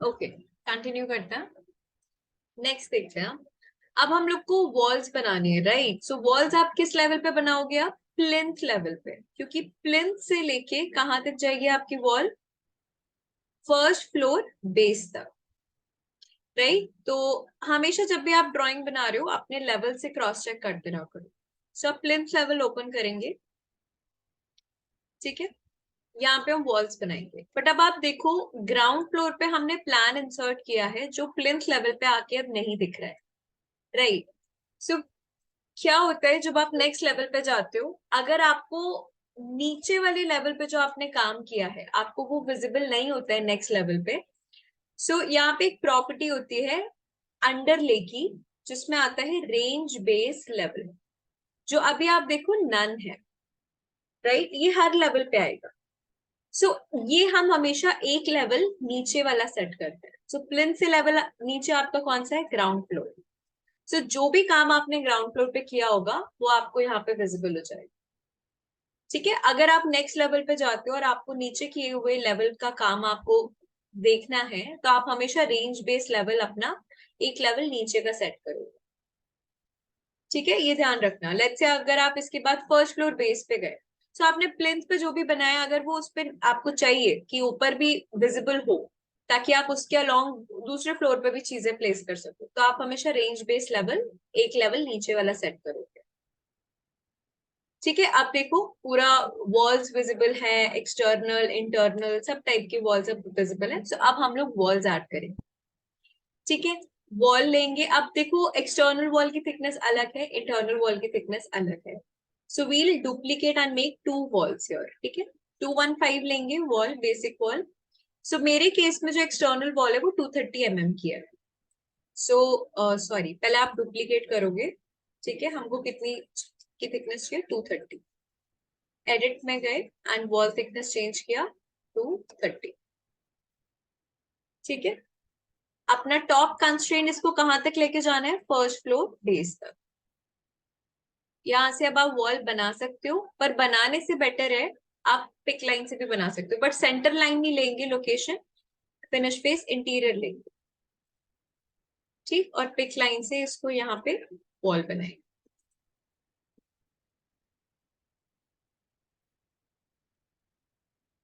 Okay, continue करते हैं। नेक्स्ट देखते हैं। अब हम लोग को वॉल्स बनानी है, राइट? सो वॉल्स आप किस लेवल पे बनाओगे? आप प्लिंथ लेवल पे, क्योंकि प्लिंथ से लेके कहां तक जाएगी आपकी वॉल? फर्स्ट फ्लोर बेस तक, राइट? तो हमेशा जब भी आप ड्राइंग बना रहे हो, अपने लेवल से क्रॉस चेक करते रहो करो। सो आप प्लिंथ लेवल ओपन करेंगे, ठीक है? यहाँ पे हम वॉल्स बनाएंगे, बट अब आप देखो, ग्राउंड फ्लोर पे हमने प्लान इंसर्ट किया है जो प्लिंथ लेवल पे आके अब नहीं दिख रहा है, राइट? सो क्या होता है जब आप नेक्स्ट लेवल पे जाते हो, अगर आपको नीचे वाले लेवल पे जो आपने काम किया है आपको वो विजिबल नहीं होता है नेक्स्ट लेवल पे, सो यहाँ पे एक प्रॉपर्टी होती है अंडरले की, जिसमें आता है रेंज बेस लेवल, जो अभी आप देखो नन है, राइट? ये हर लेवल पे आएगा। सो ये हम हमेशा एक लेवल नीचे वाला सेट करते हैं। सो प्लिंथ से लेवल नीचे आपका कौन सा है? Ground floor. सो जो भी काम आपने ग्राउंड फ्लोर पे किया होगा वो आपको यहाँ पे विजिबल हो जाएगा, ठीक है? अगर आप नेक्स्ट लेवल पे जाते हो और आपको नीचे किए हुए लेवल का काम आपको देखना है, तो आप हमेशा रेंज बेस लेवल अपना एक लेवल नीचे का सेट करोगे, ठीक है? ये ध्यान रखना। लेट्स से अगर आप इसके बाद फर्स्ट फ्लोर बेस पे गए, तो आपने प्लिंथ पे जो भी बनाया, अगर वो उस पर आपको चाहिए कि ऊपर भी विजिबल हो, ताकि आप उसके अलोंग दूसरे फ्लोर पे भी चीजें प्लेस कर सको, तो आप हमेशा रेंज बेस लेवल एक लेवल नीचे वाला सेट करोगे, ठीक है? आप देखो, पूरा वॉल्स विजिबल है, एक्सटर्नल इंटरनल सब टाइप की वॉल्स अब विजिबल है। सो अब हम लोग वॉल्स ऐड करेंगे, ठीक है? वॉल लेंगे, अब देखो एक्सटर्नल वॉल की थिकनेस अलग है, इंटरनल वॉल की थिकनेस अलग है। So we'll duplicate and make 2 walls here, ठीक है? 215 लेंगे वॉल, बेसिक वॉल। सो मेरे केस में जो एक्सटर्नल वॉल है वो 230 mm की है। सो सॉरी, पहले आप डुप्लीकेट करोगे, ठीक है। हमको कितनी की थिकनेस चाहिए? 230। एडिट में गए एंड वॉल थिकनेस चेंज किया 230, ठीक है। अपना टॉप कंस्ट्रेंट इसको कहां तक लेके जाना है? फर्स्ट फ्लोर बेस तक। यहां से अब आप वॉल बना सकते हो, पर बनाने से बेटर है आप पिक लाइन से भी बना सकते हो, बट सेंटर लाइन नहीं लेंगे लोकेशन, फिनिश फेस इंटीरियर लेंगे, ठीक। और पिक लाइन से इसको यहाँ पे वॉल बनाएंगे।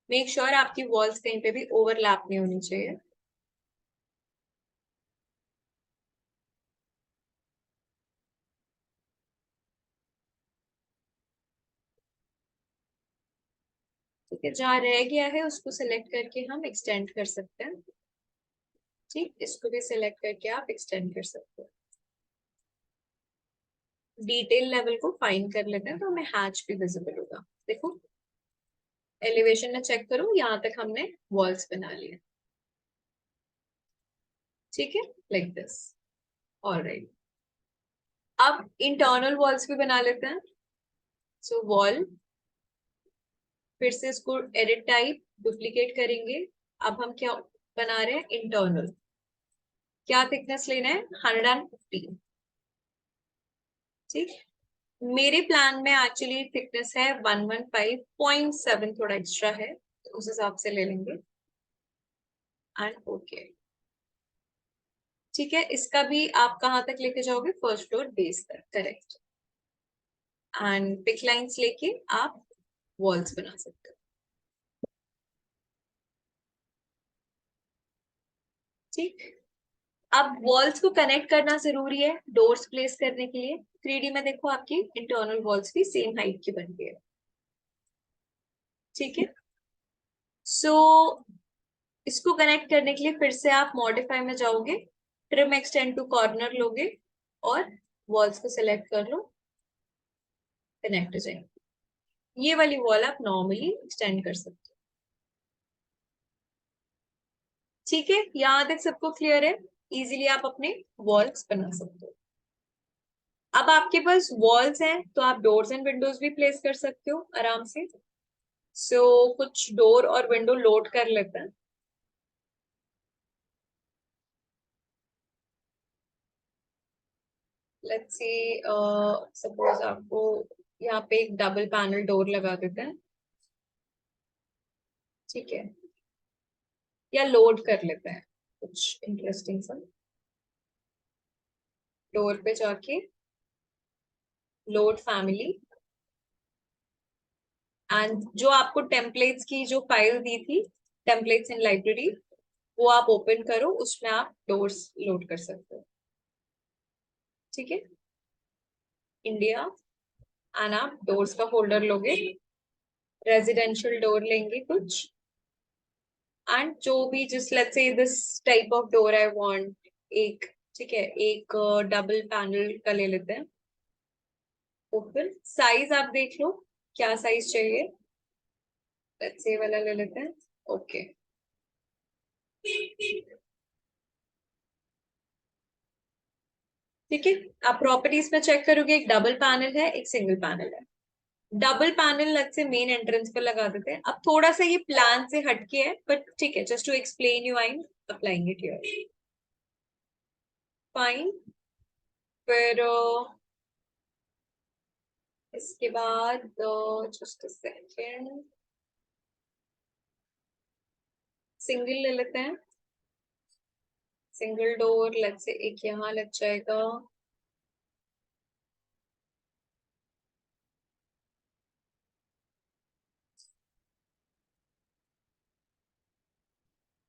मेक श्योर आपकी वॉल्स कहीं पे भी ओवरलैप नहीं होनी चाहिए। ठीक है, जहां रह गया है उसको सिलेक्ट करके हम एक्सटेंड कर सकते हैं, ठीक। इसको भी सिलेक्ट करके आप एक्सटेंड कर सकते हो। डिटेल लेवल को फाइन कर लेते हैं तो हमें हैच भी विजिबल होगा। देखो एलिवेशन में चेक करो, यहाँ तक हमने वॉल्स बना लिए, ठीक है, लाइक दिस। ऑलराइट, अब इंटरनल वॉल्स भी बना लेते हैं। सो वॉल, फिर से इसको एडिट टाइप डुप्लीकेट करेंगे। अब हम क्या बना रहे हैं? इंटरनल। क्या थिकनेस लेना है? 150, ठीक। मेरे प्लान में एक्चुअली थिकनेस है 115.7, थोड़ा एक्स्ट्रा है तो उस हिसाब से ले लेंगे एंड ओके, ठीक है। इसका भी आप कहाँ तक लेके जाओगे? फर्स्ट फ्लोर बेस तक, करेक्ट। एंड पिक लाइंस लेके आप वॉल्स बना सकते हो, ठीक। अब वॉल्स को कनेक्ट करना जरूरी है डोर्स प्लेस करने के लिए। 3D में देखो आपकी इंटरनल वॉल्स भी सेम हाइट की बन गई है, ठीक है। सो इसको कनेक्ट करने के लिए फिर से आप मॉडिफाई में जाओगे, ट्रिम एक्सटेंड टू कॉर्नर लोगे और वॉल्स को सिलेक्ट कर लो, कनेक्ट हो जाएंगे। ये वाली वॉल आप नॉर्मली एक्सटेंड कर सकते हो, ठीक है। यहां तक सबको क्लियर है? इजीली आप अपने वॉल्स बना सकते हो। अब आपके पास वॉल्स हैं तो आप डोर्स एंड विंडोज भी प्लेस कर सकते हो आराम से। सो कुछ डोर और विंडो लोड कर लेते हैं। लेट्स सी, सपोज आपको यहाँ पे एक डबल पैनल डोर लगा देते हैं, ठीक है। या लोड कर लेते हैं कुछ इंटरेस्टिंग सा। डोर पे जाके लोड फैमिली, एंड जो आपको टेम्पलेट्स की जो फाइल दी थी, टेम्पलेट्स इन लाइब्रेरी, वो आप ओपन करो, उसमें आप डोर्स लोड कर सकते हो, ठीक है। इंडिया, एंड आप डोर्स का फोल्डर लोगे, रेजिडेंशियल डोर लेंगे कुछ, एंड जो भी जिस let's say this type of door I want, एक, ठीक है, एक डबल पैनल का ले लेते हैं। ओपन साइज आप देख लो क्या साइज चाहिए, लेट्स से वाला ले लेते हैं, ओके। ठीक है, आप प्रॉपर्टीज में चेक करोगे, एक डबल पैनल है, एक सिंगल पैनल है। Double panel let's say main entrance पर लगा देते हैं। अब थोड़ा सा ये प्लान से हटके है, बट ठीक है, just to explain you I am applying it here. Fine, फिर इसके बाद जस्ट सेकेंड, सिंगल ले लेते हैं। सिंगल डोर लेट्स से एक यहाँ लग जाएगा,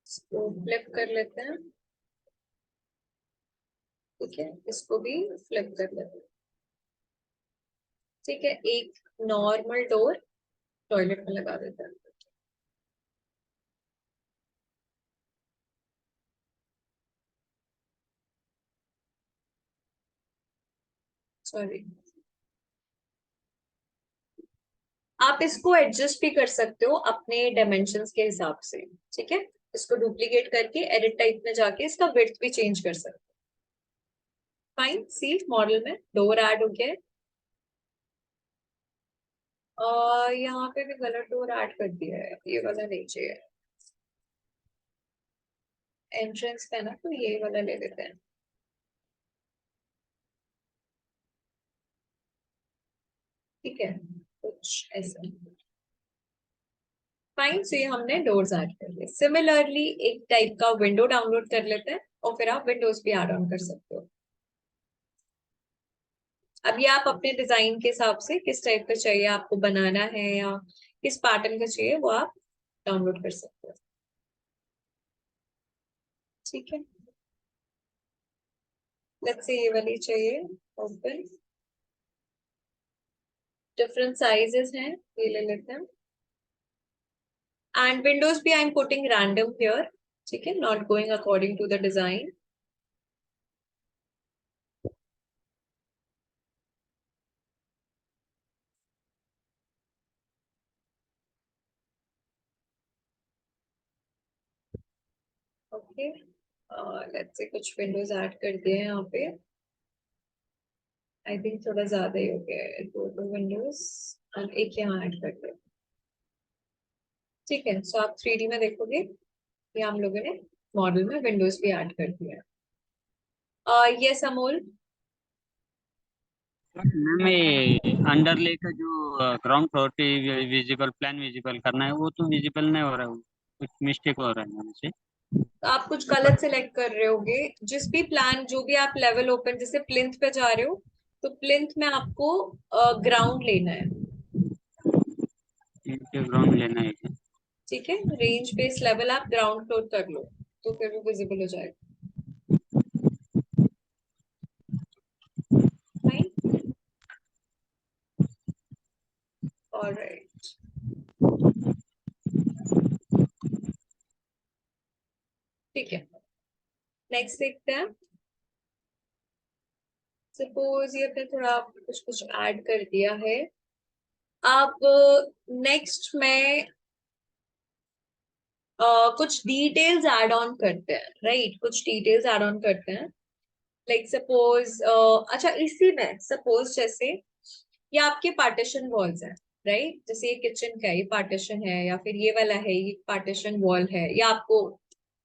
इसको फ्लिप कर लेते हैं, ठीक है। इसको भी फ्लिप कर लेते हैं, ठीक है। एक नॉर्मल डोर टॉयलेट में लगा देते हैं, सॉरी। आप इसको एडजस्ट भी कर सकते हो अपने डायमेंशंस के हिसाब से, ठीक है। इसको डुप्लीकेट करके एडिट टाइप में जाके इसका विड्थ भी चेंज कर सकते हैं। फाइन, सी मॉडल में डोर ऐड हो गया है। और यहाँ पे भी गलत डोर ऐड कर दिया है, ये वाला नहीं चाहिए। एंट्रेंस पे ना, तो ये वाला ले लेते हैं। ठीक है, कुछ ऐसा। फाइन, सो ये हमने डोर्स ऐड कर लिए। सिमिलरली एक टाइप का विंडो डाउनलोड कर लेते हैं और फिर आप विंडोज भी ऐड ऑन कर सकते हो। अब ये आप अपने डिजाइन के हिसाब से किस टाइप का चाहिए आपको बनाना है या किस पैटर्न का चाहिए वो आप डाउनलोड कर सकते हो। ठीक है, लेट्स से ये वाली चाहिए ओपन। डिफरेंट साइजेस हैं, ये ले लेते हैं। एंड विंडोज भी I am putting random here. ठीक है, not going according to the design. Okay, let's say कुछ विंडोज ऐड कर दिए हैं यहाँ पे। आई थिंक थोड़ा ज्यादा ही हो गया है, दो विंडोज और एक यहाँ ऐड कर दिया। ठीक है, सो आप 3D में देखोगे ये हम लोगों ने मॉडल में विंडोज भी ऐड कर दिया है। यस अमोल। मैम ये अंडरले का जो ग्राउंड फ्लोर पे विजिबल प्लान विजिबल करना है वो तो विजिबल नहीं हो रहा है, कुछ मिस्टेक हो रहा है मैम से। तो आप कुछ गलत सिलेक्ट कर रहे होगे। जिस भी प्लान, जो भी आप लेवल ओपन, जैसे प्लिंथ पे जा रहे हो तो प्लिंथ में आपको ग्राउंड लेना है। इनके ग्राउंड लेना है क्या? ठीक है, रेंज बेस लेवल आप ग्राउंड फ्लोर कर लो तो फिर वो विजिबल हो जाएगा। Fine, alright. ठीक है, नेक्स्ट देखते हैं। सपोज ये पे थोड़ा कुछ कुछ ऐड कर दिया है। अब नेक्स्ट में कुछ डिटेल्स ऐड ऑन करते हैं, राइट? कुछ डिटेल्स ऐड ऑन करते हैं। लाइक सपोज, अच्छा इसी में सपोज जैसे ये आपके पार्टीशन वॉल्स हैं, राइट? जैसे ये किचन का ये पार्टीशन है या फिर ये वाला है, ये पार्टीशन वॉल है, या आपको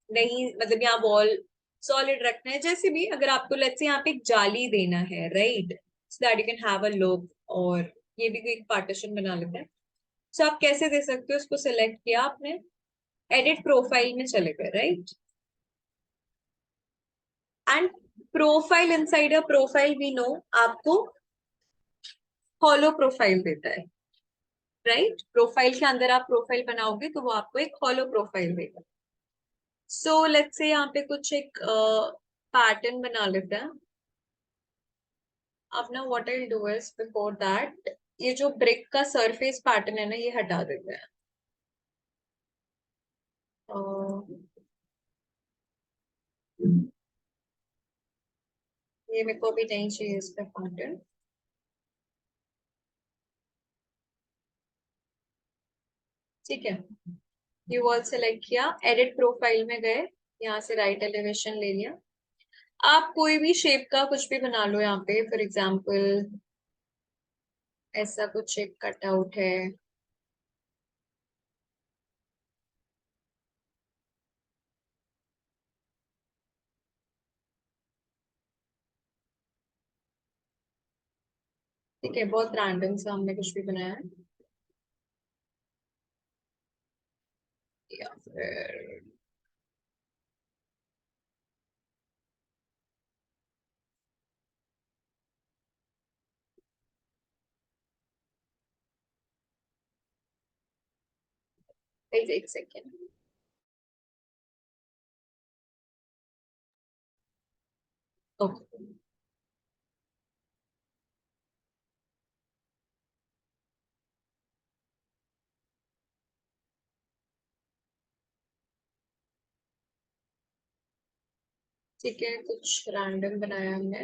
नहीं मतलब यहाँ वॉल सॉलिड रखना है, जैसे भी अगर आपको लेट्स से यहाँ पे एक जाली देना है, right, so that you can have a look, और ये भी एक पार्टीशन बना लेते हैं। सो आप कैसे दे सकते हो? उसको सिलेक्ट किया आपने, एडिट प्रोफाइल में चले गए, right? And profile, inside a profile we know आपको हॉलो प्रोफाइल देता है, राइट? प्रोफाइल के अंदर आप प्रोफाइल बनाओगे तो वो आपको एक हॉलो प्रोफाइल देगा। सो लेट्स से यहाँ पे कुछ एक पैटर्न बना लेते हैं। अब ना what I do is before that, ये जो ब्रिक का सरफेस पैटर्न है ना, ये हटा देते हैं। ये मेरे को अभी नहीं चाहिए इसका पैटर्न। ठीक है, ये वॉल सेलेक्ट किया, एडिट प्रोफाइल में गए, यहाँ से राइट एलिवेशन ले लिया। आप कोई भी शेप का कुछ भी बना लो यहाँ पे, फॉर एग्जाम्पल ऐसा कुछ एक कटआउट है। ठीक है, बहुत रैंडम सा हमने कुछ भी बनाया है, या फिर एक सेकेंड। ओके, ठीक है, कुछ रैंडम बनाया हमने।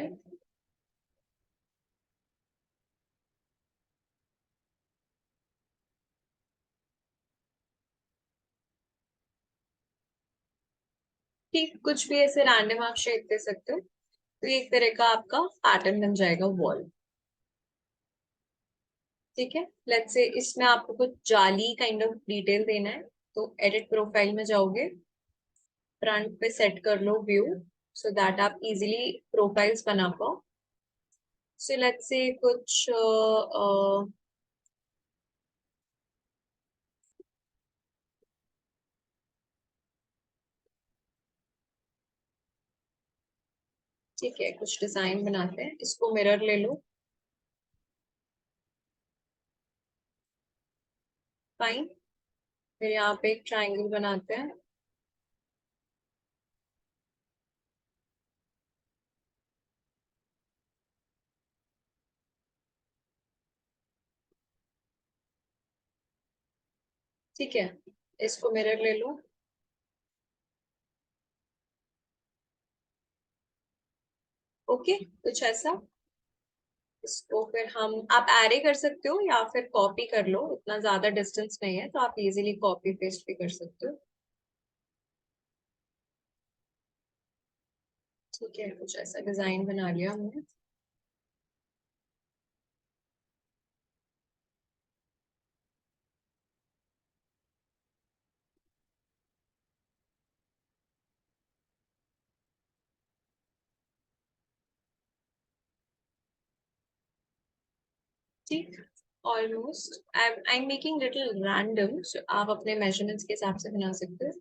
ठीक, कुछ भी ऐसे रैंडम आप शेप दे सकते हो, तो ये एक तरह का आपका पैटर्न बन जाएगा वॉल। ठीक है, लेट्स से इसमें आपको कुछ जाली काइंड ऑफ डिटेल देना है, तो एडिट प्रोफाइल में जाओगे, फ्रंट पे सेट कर लो व्यू, सो दैट आप इजीली प्रोफाइल्स बना पाओ। सो लेट्स से कुछ ठीक है, कुछ डिजाइन बनाते हैं, इसको मिरर ले लो, फाइन। फिर यहाँ पे एक ट्राइंगल बनाते हैं, ठीक है, इसको मिरर ले लो, ओके, कुछ ऐसा। इसको फिर हम आप एरे कर सकते हो या फिर कॉपी कर लो, इतना ज्यादा डिस्टेंस नहीं है, तो आप इजीली कॉपी पेस्ट भी कर सकते हो। ठीक है, कुछ ऐसा डिजाइन बना लिया हमने। ठीक, almost I am making little random, आप अपने मेजरमेंट्स के हिसाब से बना सकते हो।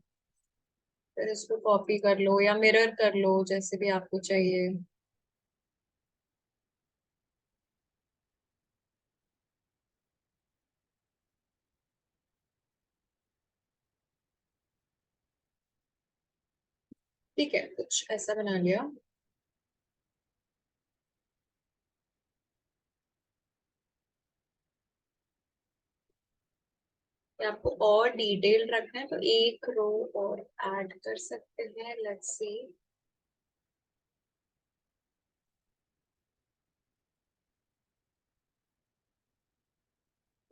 फिर इसको कॉपी कर लो या मिरर कर लो, जैसे भी आपको चाहिए। ठीक है, कुछ ऐसा बना लिया। या आपको और डिटेल रखना है तो एक रो और ऐड कर सकते हैं, लेट्स सी।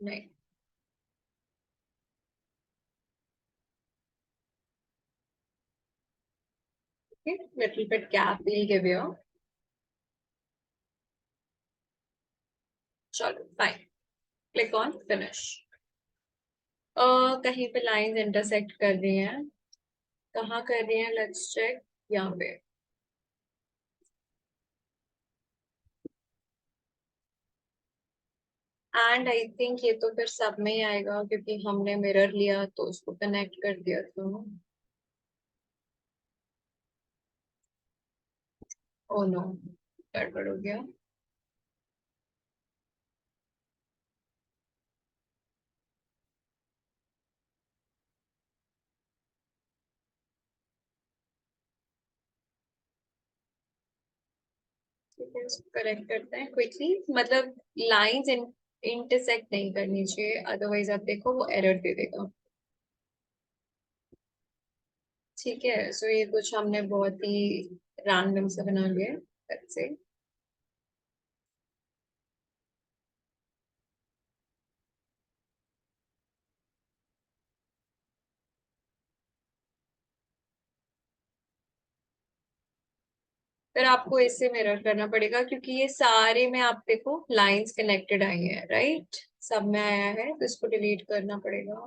नहीं, little bit gap will give you. चलो फाइन, क्लिक ऑन फिनिश। कहीं पे लाइंस इंटरसेक्ट कर रही हैं, कहाँ कर रही हैं, लेट्स चेक। यहाँ पे, एंड आई थिंक ये तो फिर सब में ही आएगा, क्योंकि हमने मिरर लिया तो उसको कनेक्ट कर दिया था। ओ नो, गड़बड़ हो गया। ठीक है, इसको करेक्ट करते हैं क्विकली, मतलब लाइंस इंटरसेक्ट नहीं करनी चाहिए, अदरवाइज आप देखो वो एरर दे देगा। ठीक है, सो ये कुछ हमने बहुत ही रैंडम से बना लिया, let's say। फिर आपको इससे मिरर करना पड़ेगा, क्योंकि ये सारे में आप देखो लाइंस कनेक्टेड आई हैं, राइट, सब में आया है, तो इसको डिलीट करना पड़ेगा।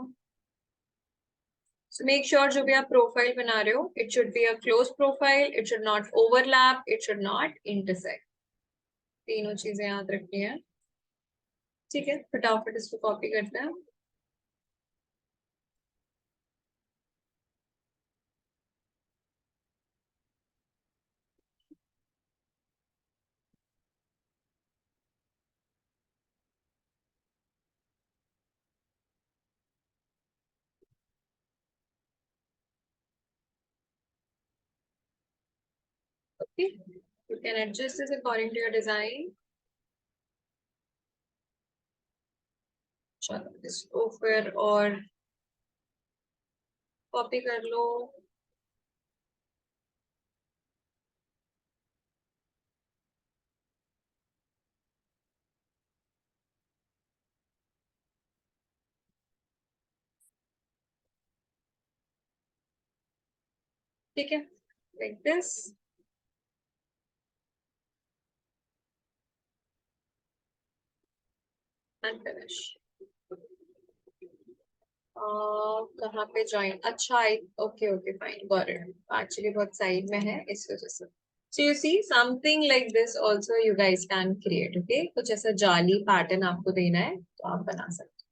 सो मेक श्योर जो भी आप प्रोफाइल बना रहे हो, it should be a close profile, it should not overlap, it should not intersect, तीनों चीजें याद रखनी है। ठीक है, फटाफट इसको कॉपी करते हैं। Okay, you can adjust this according to your design। चलो इसको फिर और कॉपी कर लो। ठीक है, like this. And finish. कहाँ पे ज्वाइन? अच्छा, okay okay fine, got it. Actually बहुत साइड में है इस वजह से. So you see something like this also you guys can create. Okay, कुछ ऐसा जाली पैटर्न आपको देना है तो आप बना सकते हैं.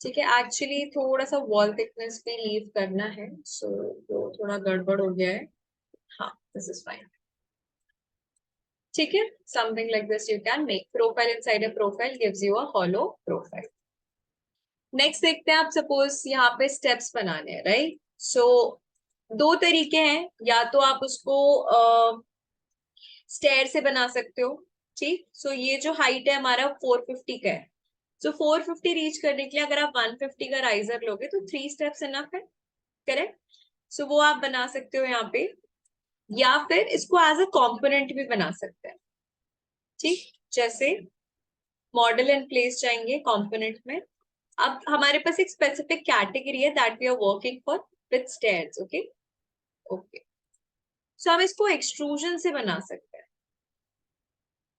ठीक है. एक्चुअली थोड़ा सा वॉल थिकनेस भी लीव करना है, सो वो थोड़ा गड़बड़ हो गया है. हाँ, दिस इज फाइन. ठीक है. Something like this you can make. Profile inside a profile gives you a hollow profile. Next देखते हैं. आप सपोज यहाँ पे स्टेप्स बनाने हैं, राइट? सो दो तरीके हैं. या तो आप उसको स्टेयर से बना सकते हो. ठीक. सो ये जो हाइट है हमारा 450 का है. सो 450 रीच करने के लिए अगर आप 150 का राइजर लोगे तो 3 स्टेप्स इनफ है. करेक्ट. सो वो आप बना सकते हो यहाँ पे. या फिर इसको एज अ कंपोनेंट भी बना सकते हैं. ठीक. जैसे मॉडल एंड प्लेस जाएंगे कंपोनेंट में. अब हमारे पास एक स्पेसिफिक कैटेगरी है that we are working for with stairs. Okay okay. So हम इसको एक्सट्रूजन से बना सकते हैं,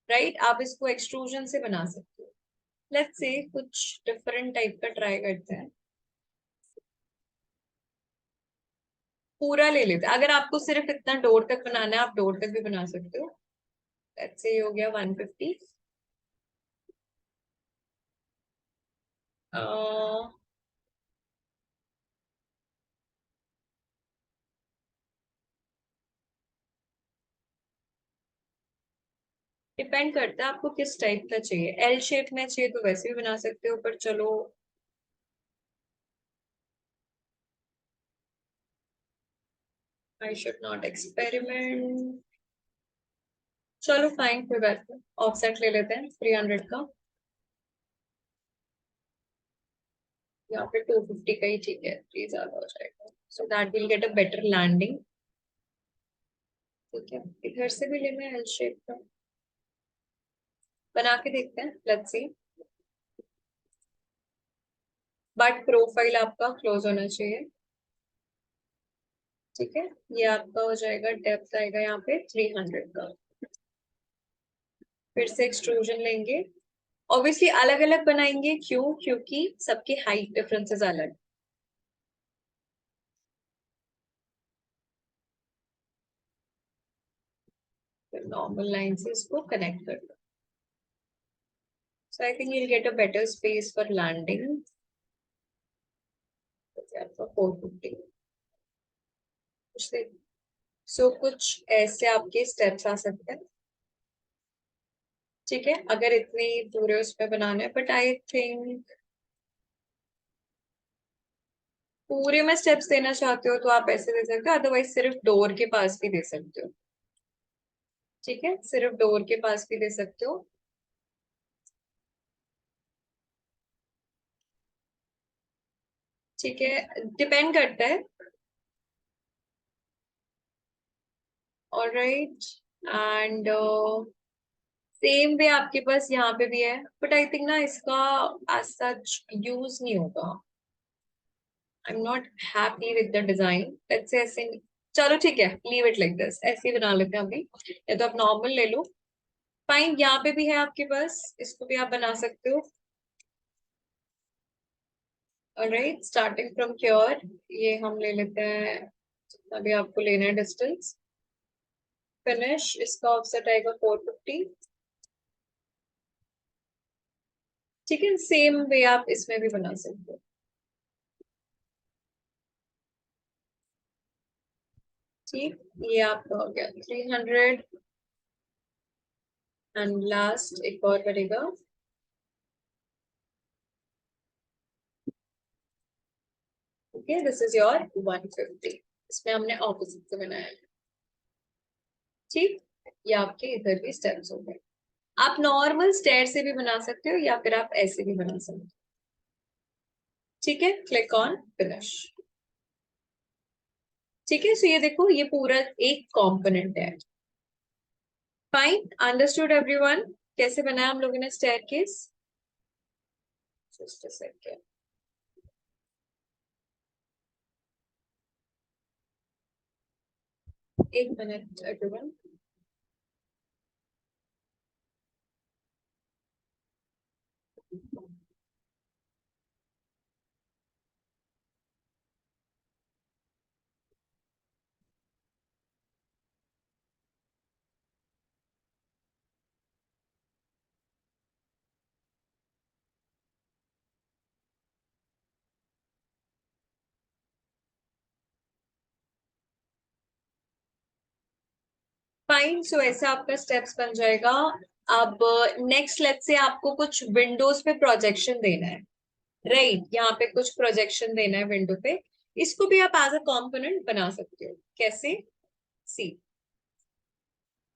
राइट? आप इसको एक्सट्रूजन से बना सकते हो. लेट्स से कुछ डिफरेंट टाइप का ट्राई करते हैं. पूरा ले लेते हैं. अगर आपको सिर्फ इतना डोर तक बनाना है आप डोर तक भी बना सकते हो. लेट्स से ये हो गया 150. डिपेंड करता है आपको किस टाइप का चाहिए. एल शेप में चाहिए तो वैसे भी बना सकते हो, पर चलो आई शुड नॉट एक्सपेरिमेंट. चलो फाइन, कोई बात नहीं. ऑफसेट ले लेते हैं 300 का या फिर 250 का ही ठीक है. 3 ज्यादा हो जाएगा. So that will get a better landing. ठीक है. इधर से भी लेना है एल शेप का. बना के देखते हैं. Let's see. बट प्रोफाइल आपका क्लोज होना चाहिए. ठीक है. ये आपका हो जाएगा. डेप्थ आएगा यहाँ पे 300 का. फिर से एक्सट्रूजन लेंगे. ऑब्वियसली अलग अलग बनाएंगे. क्यों? क्योंकि सबकी हाइट डिफरेंसेस अलग. फिर नॉर्मल लाइन से इसको कनेक्ट कर दो. So I think you'll get a better space for landing. 450. So कुछ ऐसे आपके स्टेप्स आ सकते हैं. ठीक है. अगर इतने पूरे उसमें बनाने, बट आई थिंक पूरे में स्टेप्स देना चाहते हो तो आप ऐसे दे सकते हो. अदरवाइज सिर्फ डोर के पास भी दे सकते हो. ठीक है. सिर्फ डोर के पास भी दे सकते हो. ठीक है. डिपेंड करता है. ऑलराइट. एंड सेम वे आपके पास यहाँ पे भी है, बट आई थिंक ना इसका एज सच यूज नहीं होगा. आई am not happy with the design. Let's say ऐसे. चलो ठीक है, लीव इट लाइक दिस. ऐसे ही बना लेते हैं अभी. या तो आप नॉर्मल ले लो. फाइन. यहाँ पे भी है आपके पास. इसको भी आप बना सकते हो. ऑलराइट. स्टार्टिंग फ्रॉम हियर ये हम ले लेते हैं जितना भी आपको लेना है डिस्टेंस. फिनिश. इसका ऑफसेट आएगा 450. ठीक है. सेम वे आप इसमें भी बना सकते हो. ठीक. ये आपका हो गया 300. एंड लास्ट एक और करेगा. ओके. This is your 150. इसमें हमने ऑपोजिट से बनाया है. ठीक. ये आपके इधर भी स्टेप्स हो गए. आप नॉर्मल स्टेयर से भी बना सकते हो या फिर आप ऐसे भी बना सकते हो. ठीक है. Click on finish. ठीक है. सो ये देखो, ये पूरा एक कंपोनेंट है. फाइन. Understood everyone? कैसे बनाया हम लोगों ने स्टेयरकेस? Just a second. एक मिनट everyone. फाइन, सो ऐसे आपका स्टेप्स बन जाएगा. अब नेक्स्ट लेट्स से आपको कुछ विंडोज पे प्रोजेक्शन देना है, राइट? यहाँ पे कुछ प्रोजेक्शन देना है विंडो पे. इसको भी आप एज अ कंपोनेंट बना सकते हो. कैसे? सी,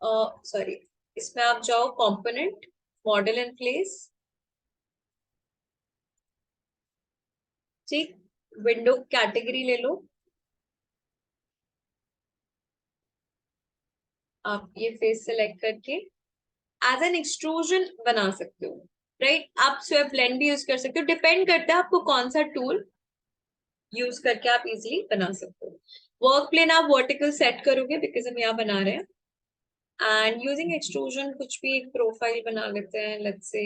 सॉरी, इसमें आप जाओ कंपोनेंट, मॉडल इन प्लेस, ठीक, विंडो कैटेगरी ले लो. आप ये फेस सेलेक्ट करके एज एन एक्सट्रूजन बना सकते हो, राइट? आप स्वेप ब्लेंड भी यूज कर सकते हो, डिपेंड करता है आपको कौन सा टूल यूज करके आप इजीली बना सकते हो. वर्क प्लेन आप वर्टिकल सेट करोगे बिकॉज हम यहाँ बना रहे हैं. एंड यूजिंग एक्सट्रूजन कुछ भी एक प्रोफाइल बना लेते हैं, लेट्स से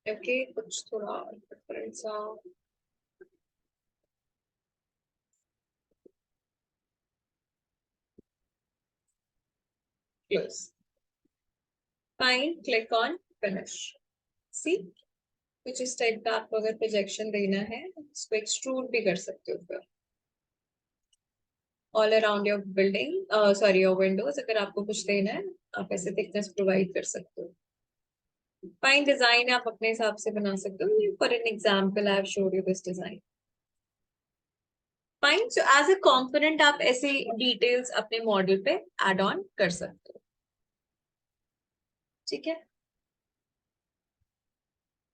ओके, कुछ थोड़ा डिफरेंट सा. Close. Fine, click on finish. See, कुछ इस टाइप का आपको अगर प्रोजेक्शन देना है इसको एक्सट्रूड भी कर सकते हो फिर all around your building, sorry your Windows. अगर आपको कुछ देना है आप ऐसे थिकनेस प्रोवाइड कर सकते हो. फाइन, डिजाइन आप अपने हिसाब से बना सकते हो. For an example I have showed you this design. Fine, so as a component आप ऐसे डिटेल्स अपने मॉडल पे ऐड ऑन कर सकते हो. ठीक है,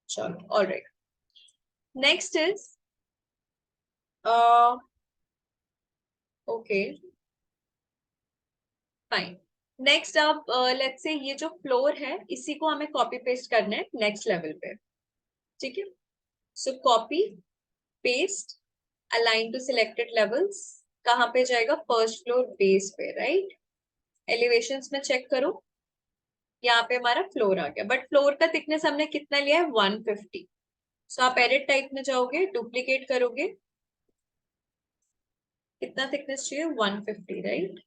चलो, alright. Next is okay, fine. Next आप लेट्स से ये जो फ्लोर है इसी को हमें कॉपी पेस्ट करना है नेक्स्ट लेवल पे. ठीक है, so copy paste align to selected levels. कहाँ पे जाएगा? फर्स्ट फ्लोर बेस पे, राइट? एलिवेशंस में चेक करो, यहाँ पे हमारा फ्लोर आ गया, बट फ्लोर का थिकनेस हमने कितना लिया है? 150. सो आप एडिट टाइप में जाओगे, डुप्लीकेट करोगे, कितना थिकनेस चाहिए? 150, right?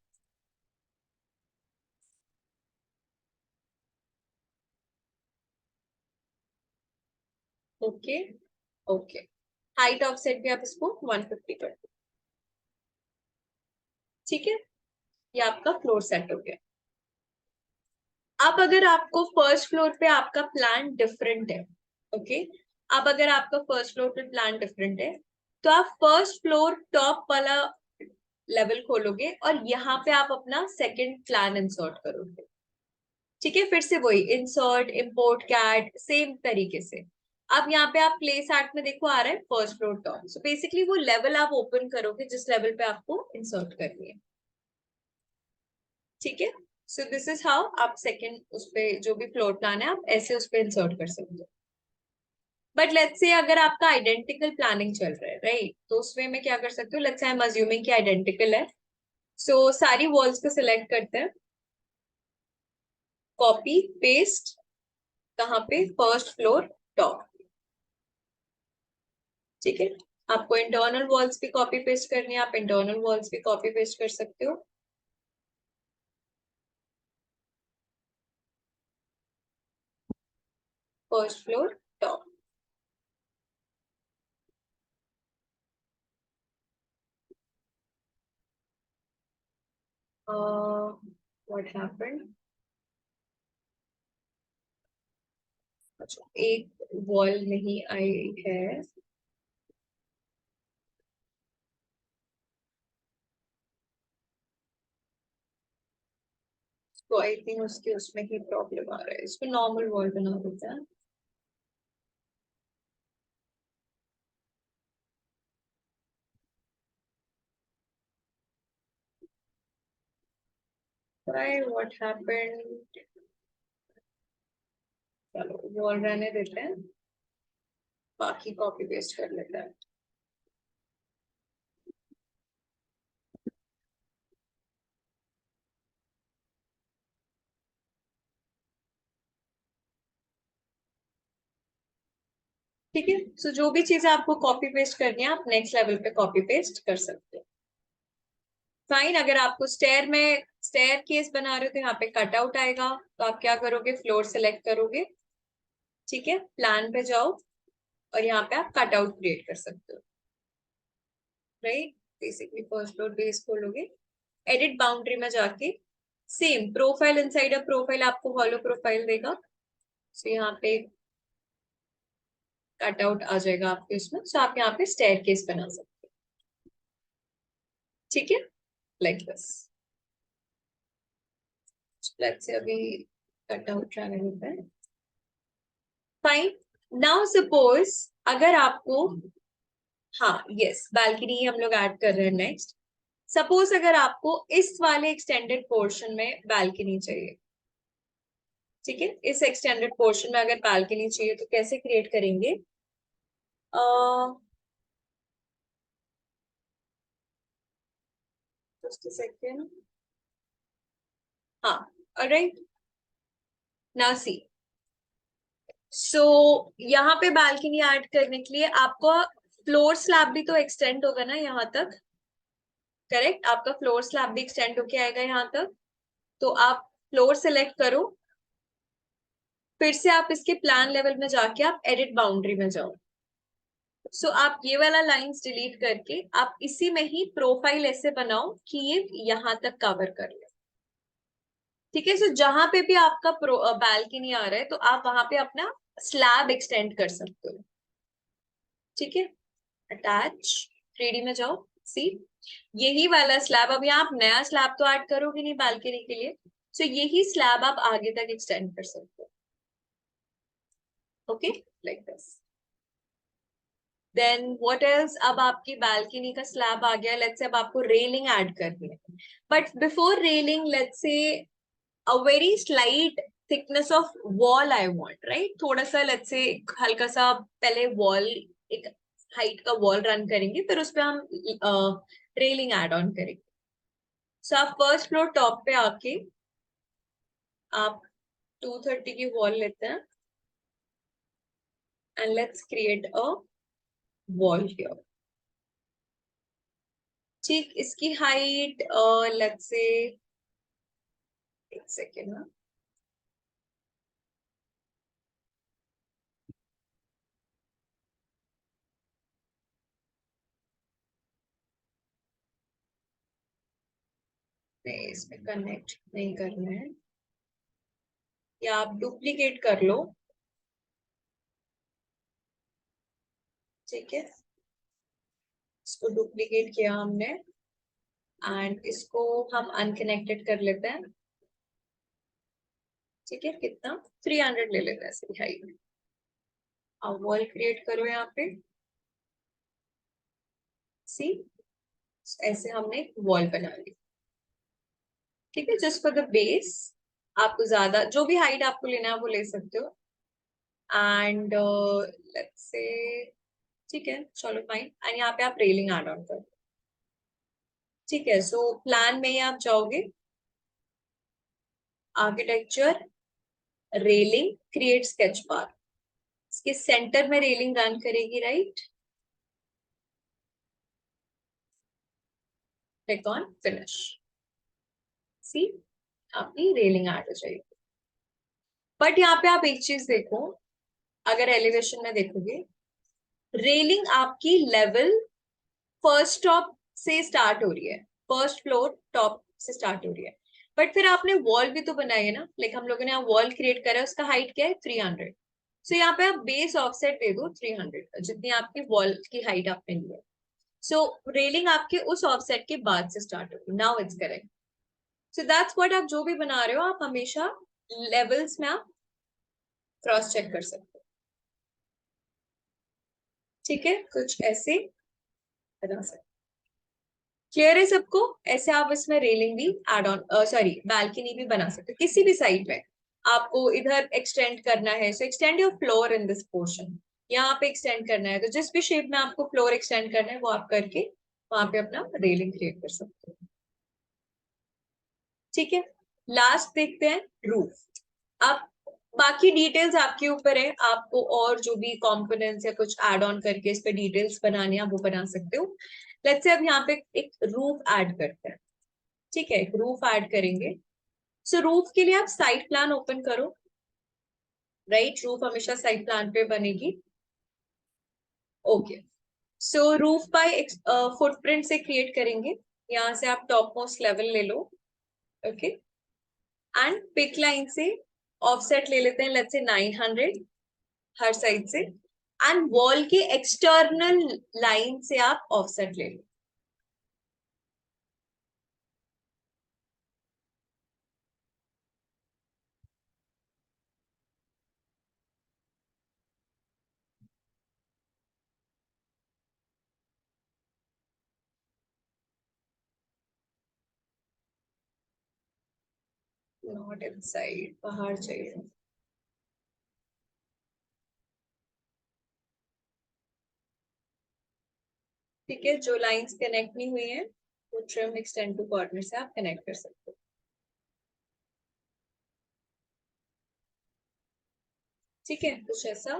Okay, okay. Height offset भी आप इसको 150 कर दो. ठीक है, ये आपका फ्लोर सेट हो गया. अब अगर आपको फर्स्ट फ्लोर पे आपका प्लान डिफरेंट है, ओके, अब अगर आपका फर्स्ट फ्लोर पे प्लान डिफरेंट है तो आप फर्स्ट फ्लोर टॉप वाला लेवल खोलोगे और यहाँ पे आप अपना सेकंड प्लान इंसर्ट करोगे. ठीक है, फिर से वही इंसर्ट, इंपोर्ट कैट, सेम तरीके से. अब यहाँ पे आप प्लेस आर्ट में देखो आ रहा है first floor top. So basically वो लेवल आप ओपन करोगे जिस लेवल पे आपको इंसर्ट करनी है. ठीक है, सो दिस इज हाउ आप सेकंड उस पे जो भी फ्लोर प्लान है आप ऐसे उस पे इंसर्ट कर सकते हो. बट लेट्स से अगर आपका आइडेंटिकल प्लानिंग चल रहा है, राइट, तो उस वे में क्या कर सकते हो? Let's say I am assuming कि आइडेंटिकल है. सो सारी वॉल्स को सिलेक्ट करते हैं, कॉपी पेस्ट, कहाँ पे? First floor top. ठीक है, आपको इंटरनल वॉल्स भी कॉपी पेस्ट करनी है, आप इंटरनल वॉल्स भी कॉपी पेस्ट कर सकते हो. First floor top. What happened? अच्छा, एक वॉल नहीं आई है. तो आई थिंक उसके उसमें ही प्रॉब्लम आ रहा है. इसको नॉर्मल वॉल बना देते हैं. Why? What happened? चलो वॉल रहने देते हैं, बाकी कॉपी पेस्ट कर लेते हैं. ठीक है, सो जो भी चीजें आपको कॉपी पेस्ट करनी है आप नेक्स्ट लेवल पे कॉपी पेस्ट कर सकते हो. फाइन. अगर आपको स्टेयर केस बना रहे हो तो यहाँ पे कटआउट आएगा, तो आप क्या करोगे, फ्लोर सेलेक्ट करोगे. ठीक है, प्लान पे जाओ और यहाँ पे आप कटआउट क्रिएट कर सकते हो. Right, basically first floor base खोलोगे, एडिट बाउंड्री में जाके same profile inside a profile आपको हॉलो प्रोफाइल देगा. सो यहाँ पे कटआउट आ जाएगा आपके उसमें. सो आप यहाँ पे स्टेयर केस बना सकते हो. ठीक है, लाइक दिस. लेट्स से अभी कटआउट रहने देते हैं. फाइन. नाउ सपोज अगर आपको, हाँ यस, बालकनी हम लोग ऐड कर रहे हैं नेक्स्ट. सपोज अगर आपको इस वाले एक्सटेंडेड पोर्शन में बालकनी चाहिए. ठीक है, इस एक्सटेंडेड पोर्शन में अगर बालकनी चाहिए तो कैसे क्रिएट करेंगे? Just a second. हाँ, ऑलराइट. Now see. सो यहाँ पे बालकनी ऐड करने के लिए आपको फ्लोर स्लैब भी तो एक्सटेंड होगा ना यहाँ तक. करेक्ट, आपका फ्लोर स्लैब भी एक्सटेंड होके आएगा यहाँ तक. तो आप फ्लोर सेलेक्ट करो, फिर से आप इसके प्लान लेवल में जाके आप एडिट बाउंड्री में जाओ. सो आप ये वाला लाइंस डिलीट करके आप इसी में ही प्रोफाइल ऐसे बनाओ कि ये यहाँ तक कवर कर ले. ठीक है, सो जहां पे भी आपका बालकनी आ रहा है तो आप वहां पे अपना स्लैब एक्सटेंड कर सकते हो. ठीक है, अटैच 3D में जाओ. सी, यही वाला स्लैब, अब यहाँ आप नया स्लैब तो ऐड करोगे नहीं बालकनी के लिए. सो यही स्लैब आप आगे तक एक्सटेंड कर सकते हो. Okay, like this. Then what else, अब आपकी बालकनी का स्लैब आ गया. लेट्स से अब आपको रेलिंग ऐड करनी है. But before railing, let's say a very slight thickness of wall I want, right. थोड़ा सा लेट्स से हल्का सा पहले वॉल, एक हाइट का वॉल रन करेंगे, फिर उस पे हम रेलिंग ऐड ऑन करेंगे. सो आप फर्स्ट फ्लोर टॉप पे आके आप 230 की वॉल लेते हैं and let's create a wall here. ठीक, इसकी हाइट लेट्स से, एक सेकेंड ना, नहीं इसमें कनेक्ट नहीं करना है, या आप डुप्लीकेट कर लो. ठीक है, इसको डुप्लीकेट किया हमने एंड इसको हम अनकनेक्टेड कर लेते हैं. ठीक है, कितना, 300 ले लेते हैं इसकी हाइट. अब वॉल क्रिएट करो यहाँ पे. सी, ऐसे हमने वॉल बना ली. ठीक है, जस्ट फॉर द बेस. आपको ज्यादा जो भी हाइट आपको लेना है वो ले सकते हो. एंड लेट्स से, ठीक है चलो फाइन. एंड यहाँ पे आप रेलिंग ऐड ऑन करो. ठीक है, सो प्लान में ही आप जाओगे, architecture, railing, create sketch bar. इसके सेंटर में रेलिंग रन करेगी, right. Click on finish. See, आपकी रेलिंग ऐड हो जाएगी. बट यहाँ पे आप एक चीज देखो, अगर एलिवेशन में देखोगे, रेलिंग आपकी लेवल फर्स्ट टॉप से स्टार्ट हो रही है, फर्स्ट फ्लोर टॉप से स्टार्ट हो रही है. बट फिर आपने वॉल भी तो बनाई है ना. लाइक हम लोगों ने यहाँ वॉल क्रिएट करा है, उसका हाइट क्या है, 300. सो यहाँ पे आप बेस ऑफसेट दे दो 300 जितनी आपकी वॉल की हाइट आपने ली है. सो रेलिंग आपके उस ऑफसेट के बाद से स्टार्ट होगी. Now it's correct. So that's what, आप जो भी बना रहे हो आप हमेशा लेवल्स में आप क्रॉस चेक कर सकते हो. ठीक है, कुछ ऐसे बना सकते. क्लियर है सबको? ऐसे आप इसमें रेलिंग भी एड ऑन, सॉरी बालकनी भी बना सकते हो किसी भी साइड में। आपको इधर एक्सटेंड करना है, so extend your floor in this portion. यहाँ पे एक्सटेंड करना है तो जिस भी शेप में आपको फ्लोर एक्सटेंड करना है वो आप करके वहां पे अपना रेलिंग क्रिएट कर सकते हो। ठीक है, लास्ट देखते हैं रूफ। अब बाकी डिटेल्स आपके ऊपर है, आपको और जो भी कंपोनेंट्स या कुछ ऐड ऑन करके इस पे डिटेल्स बनानी है वो बना सकते हो। लेट्स से अब यहाँ पे एक रूफ ऐड करते हैं। ठीक है, एक रूफ ऐड करेंगे। सो रूफ के लिए आप साइट प्लान ओपन करो। राइट, रूफ हमेशा साइट प्लान पे बनेगी। ओके, सो रूफ बाय फुटप्रिंट से क्रिएट करेंगे। यहाँ से आप टॉप मोस्ट लेवल ले लो। ओके, एंड पिक लाइन से ऑफसेट ले लेते हैं, लेट्स से 900 हर साइड से। एंड वॉल के एक्सटर्नल लाइन से आप ऑफसेट ले लो। नॉट इनसाइड, बाहर चाहिए। ठीक है, जो लाइंस कनेक्ट नहीं हुई है वो ट्रिम एक्सटेंड टू कॉर्नर से आप कनेक्ट कर सकते हो। ठीक है, कुछ ऐसा।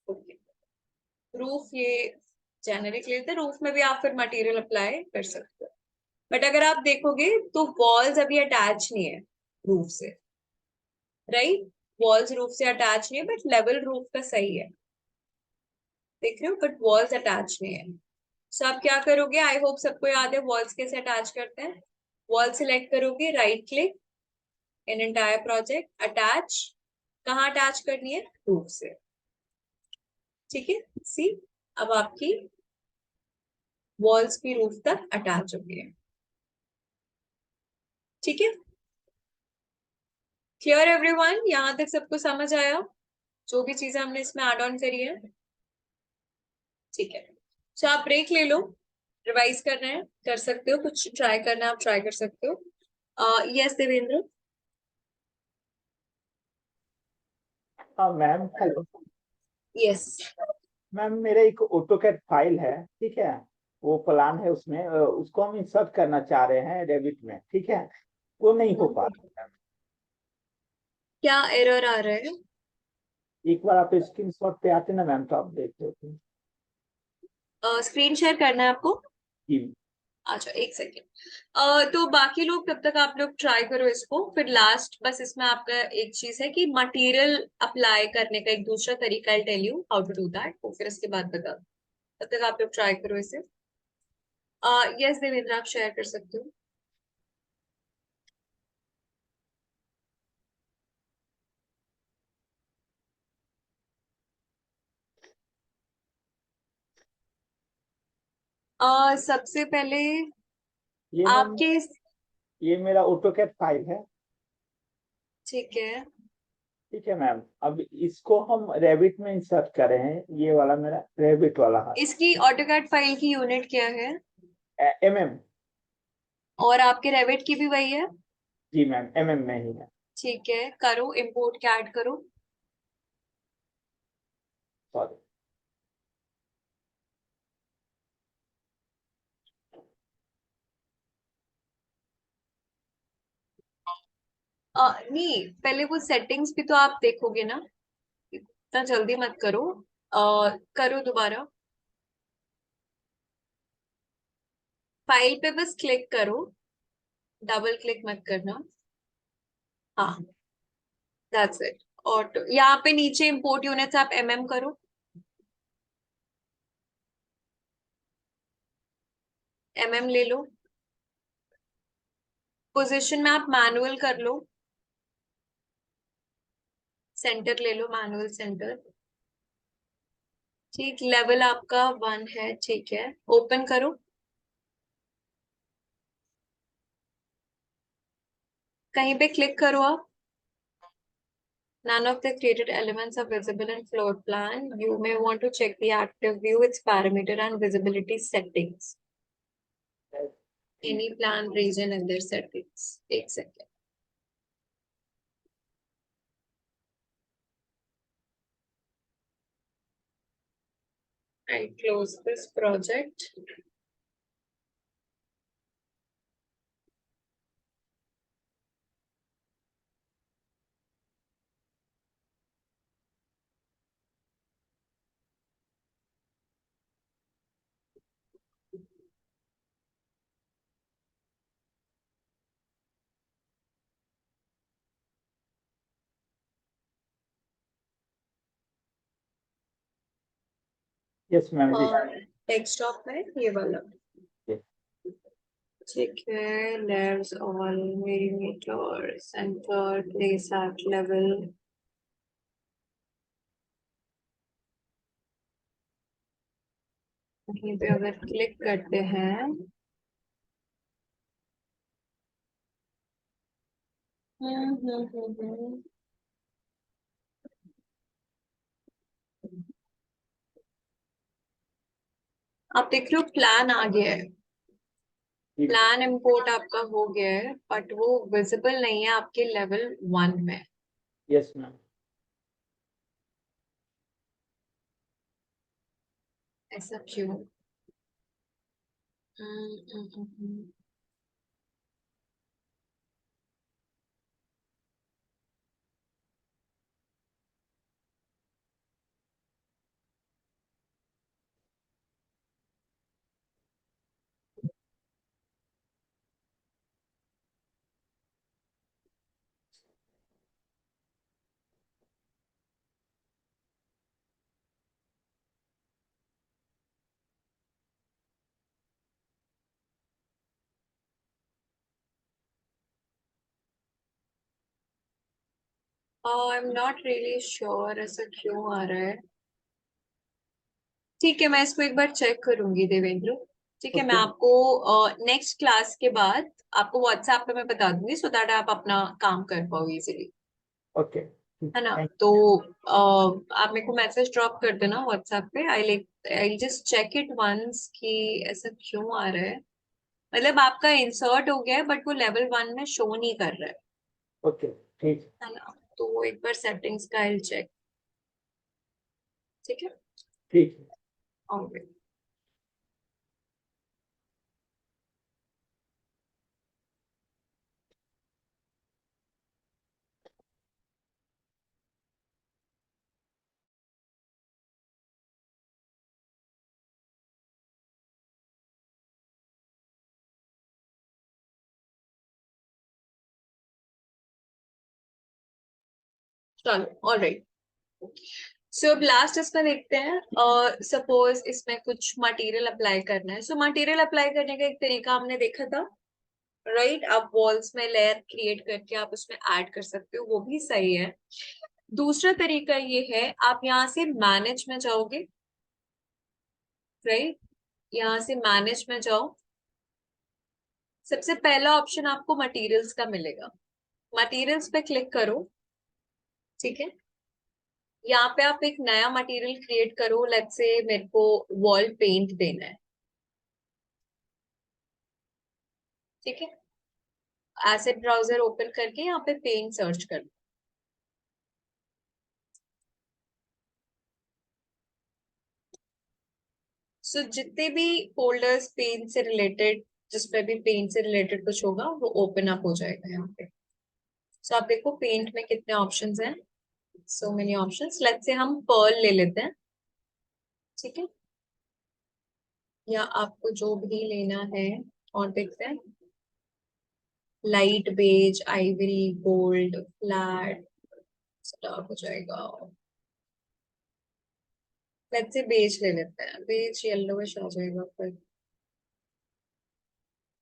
ओके, रूफ ये जेनेरिक लेते हैं, रूफ में भी आप फिर मटेरियल अप्लाई कर सकते हो। बट अगर आप देखोगे तो वॉल्स अभी अटैच नहीं है रूफ से। राइट, वॉल्स रूफ से अटैच नहीं है, बट लेवल रूफ का सही है, देख रहे हो, बट वॉल्स अटैच नहीं है। सो आप क्या करोगे, आई होप सबको याद है वॉल्स कैसे अटैच करते हैं। वॉल सिलेक्ट करोगे, right click in entire project, attach. कहाँ अटैच करनी है, रूफ से। ठीक है, सी अब आपकी वॉल्स भी रूफ तक अटैच हो गई है। ठीक है, क्लियर एवरीवन? यहाँ तक सबको समझ आया जो भी चीजें हमने इसमें ऐड ऑन करी है? ठीक है, सो आप ब्रेक ले लो, रिवाइज करना है कर सकते हो, कुछ ट्राई करना है आप ट्राई कर सकते हो। यस देवेंद्र। हाँ मैम, हेलो यस, मैम। मेरा एक ऑटोकैड फाइल है, ठीक है। वो प्लान है उसमें, उसको हम इंसर्ट करना चाह रहे हैं रेविट में, ठीक है। वो नहीं हो पा रहा है। क्या एरर आ रहा है? एक बार आप स्क्रीन शॉट पे आते ना मैम, तो आप देख लेते। स्क्रीन शेयर करना है आपको? जी। अच्छा, एक सेकेंड। तो बाकी लोग तब तक आप लोग ट्राई करो इसको, फिर लास्ट बस इसमें आपका एक चीज है कि मटेरियल अप्लाई करने का एक दूसरा तरीका, I tell you how to do that, तो फिर इसके बाद बता। तब तक आप लोग ट्राई करो इसे। यस देवेंद्र, आप शेयर कर सकते हो। सबसे पहले ये मैम, आपके, ये मेरा ऑटोकैड फाइल है, ठीक है, ठीक है मैम। अब इसको हम रेविट में इंसर्ट कर रहे हैं, ये वाला मेरा रेविट वाला इसकी ऑटोकैड फाइल की यूनिट क्या है? है। MM। और आपके रेविट की भी वही है? जी मैम, MM में ही है। ठीक है, करो इंपोर्ट के ऐड करो। सॉरी। नहीं, पहले वो सेटिंग्स भी तो आप देखोगे ना, इतना जल्दी मत करो। करो दोबारा, फाइल पे बस क्लिक करो, डबल क्लिक मत करना। हाँ, दैट्स इट। और यहाँ पे नीचे इंपोर्ट यूनिट्स आप करो। ले लो, पोजीशन में आप मैनुअल कर लो, सेंटर ले लो, मैनुअल सेंटर। ठीक, लेवल आपका 1 है, ठीक है, ओपन करो। कहीं पे क्लिक करो आप। None of the created elements are visible in floor plan. You may want to check the active view, its parameter and visibility settings. Any plan region in their settings. एक second. I close this project. Yes ma'am ji. और desktop में ये वाला Yes. ठीक है। Levels all millimetre centre place at level. कहीं पे अगर क्लिक करते हैं हम्म। आप देख लो प्लान आ गया है। प्लान इंपोर्ट आपका हो गया है बट वो विजिबल नहीं है आपके लेवल 1 में। Yes ma'am. ऐसा क्यों? Hmm. I am not really sure ऐसा क्यों आ रहा है। ठीक है, मैं इसको एक बार चेक करूंगी देवेंद्र। ठीक है, मैं Okay. आपको नेक्स्ट क्लास के बाद आपको व्हाट्सएप पे मैं बता दूंगी सो दैट आप अपना काम कर पाओ इजीली, ओके। है ना। थैंक तो आप मेरे को मैसेज ड्रॉप कर देना व्हाट्सएप पे। I just check it once कि ऐसा क्यों आ रहा है। मतलब आपका इंसर्ट हो गया है बट वो लेवल 1 में शो नहीं कर रहा ओके ठीक। है ना। तो वो एक बार सेटिंग्स का आई चेक। ठीक है। ठीक है। ओके। चलो ऑलराइट। सो अब लास्ट इसमें देखते हैं। सपोज इसमें कुछ मटेरियल अप्लाई करना है। सो मटेरियल अप्लाई करने का एक तरीका हमने देखा था, राइट। आप वॉल्स में लेयर क्रिएट करके आप उसमें ऐड कर सकते हो, वो भी सही है। दूसरा तरीका ये है, आप यहाँ से मैनेज में जाओगे, राइट। यहाँ से मैनेज में जाओ। सबसे पहला ऑप्शन आपको मटेरियल्स का मिलेगा। मटेरियल्स पे क्लिक करो। ठीक है। यहाँ पे आप एक नया मटेरियल क्रिएट करो। लेट्स से मेरे को वॉल पेंट देना है। ठीक है। एसिड ब्राउजर ओपन करके यहाँ पे पेंट सर्च कर। सो जितने भी फोल्डर्स पेंट से रिलेटेड, जिसपे भी पेंट से रिलेटेड कुछ होगा वो ओपन अप हो जाएगा यहाँ पे। सो आप देखो पेंट में कितने ऑप्शंस हैं। So many options. Let's say हम पर्ल ले लेते हैं। ठीक है। या आपको जो भी लेना है और देखते हैं। Light beige, ivory, gold, flat, start हो जाएगा। लेट्स से बेज ले लेते हैं। बेज येलोइश आ जाएगा फिर।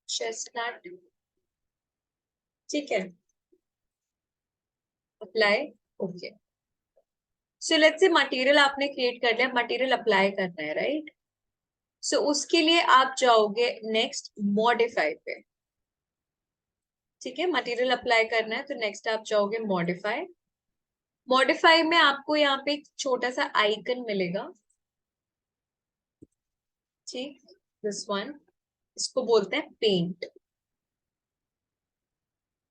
चेस्टनट। ठीक है। Apply. Okay. So let's say material आपने क्रिएट कर लिया, मटेरियल अप्लाई करना है, राइट। सो उसके लिए आप जाओगे नेक्स्ट मॉडिफाई पे। ठीक है। मटेरियल अप्लाई करना है तो नेक्स्ट आप जाओगे मॉडिफाई। मॉडिफाई में आपको यहाँ पे एक छोटा सा आइकन मिलेगा। ठीक, दिस वन। इसको बोलते हैं पेंट।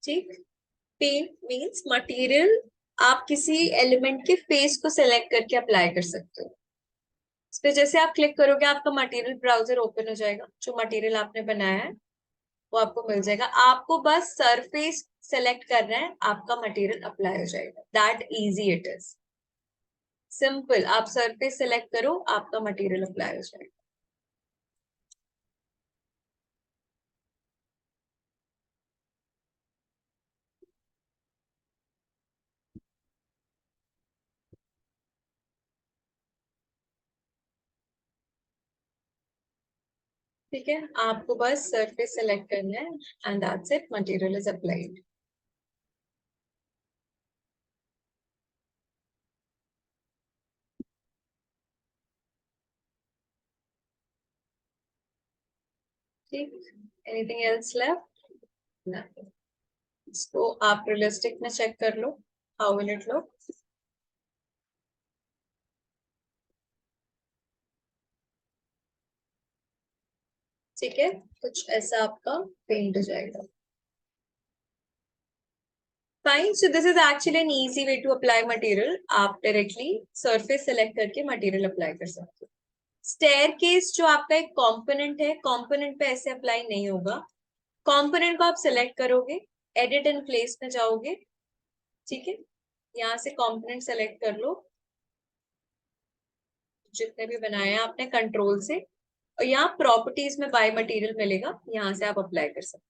ठीक, पेंट मीन्स मटेरियल आप किसी एलिमेंट के फेस को सिलेक्ट करके अप्लाई कर सकते हो। इस पे जैसे आप क्लिक करोगे आपका मटेरियल ब्राउजर ओपन हो जाएगा, जो मटेरियल आपने बनाया है वो आपको मिल जाएगा। आपको बस सरफेस सेलेक्ट करना है, आपका मटेरियल अप्लाई हो जाएगा। That easy it is, simple. आप सरफेस सेलेक्ट करो, आपका मटेरियल अप्लाई हो जाएगा। ठीक है, आपको बस सरफेस सेलेक्ट करना है and that's it, material is applied. ठीक, एनीथिंग एल्स लेफ्ट? नथिंग। इसको आप रियलिस्टिक में चेक कर लो, हाउ विल इट लुक। ठीक है, कुछ ऐसा आपका पेंट हो जाएगा। Fine, so this is actually an easy way to apply material. आप डायरेक्टली सरफेस सेलेक्ट करके मटेरियल अप्लाई कर सकते हो। स्टेयरकेस जो आपका एक कंपोनेंट है, कंपोनेंट पे ऐसे अप्लाई नहीं होगा। कंपोनेंट को आप सिलेक्ट करोगे, एडिट एंड प्लेस में जाओगे। ठीक है, यहाँ से कंपोनेंट सेलेक्ट कर लो जितने भी बनाए हैं आपने कंट्रोल से, और यहाँ प्रॉपर्टीज में बाय मटेरियल मिलेगा, यहाँ से आप अप्लाई कर सकते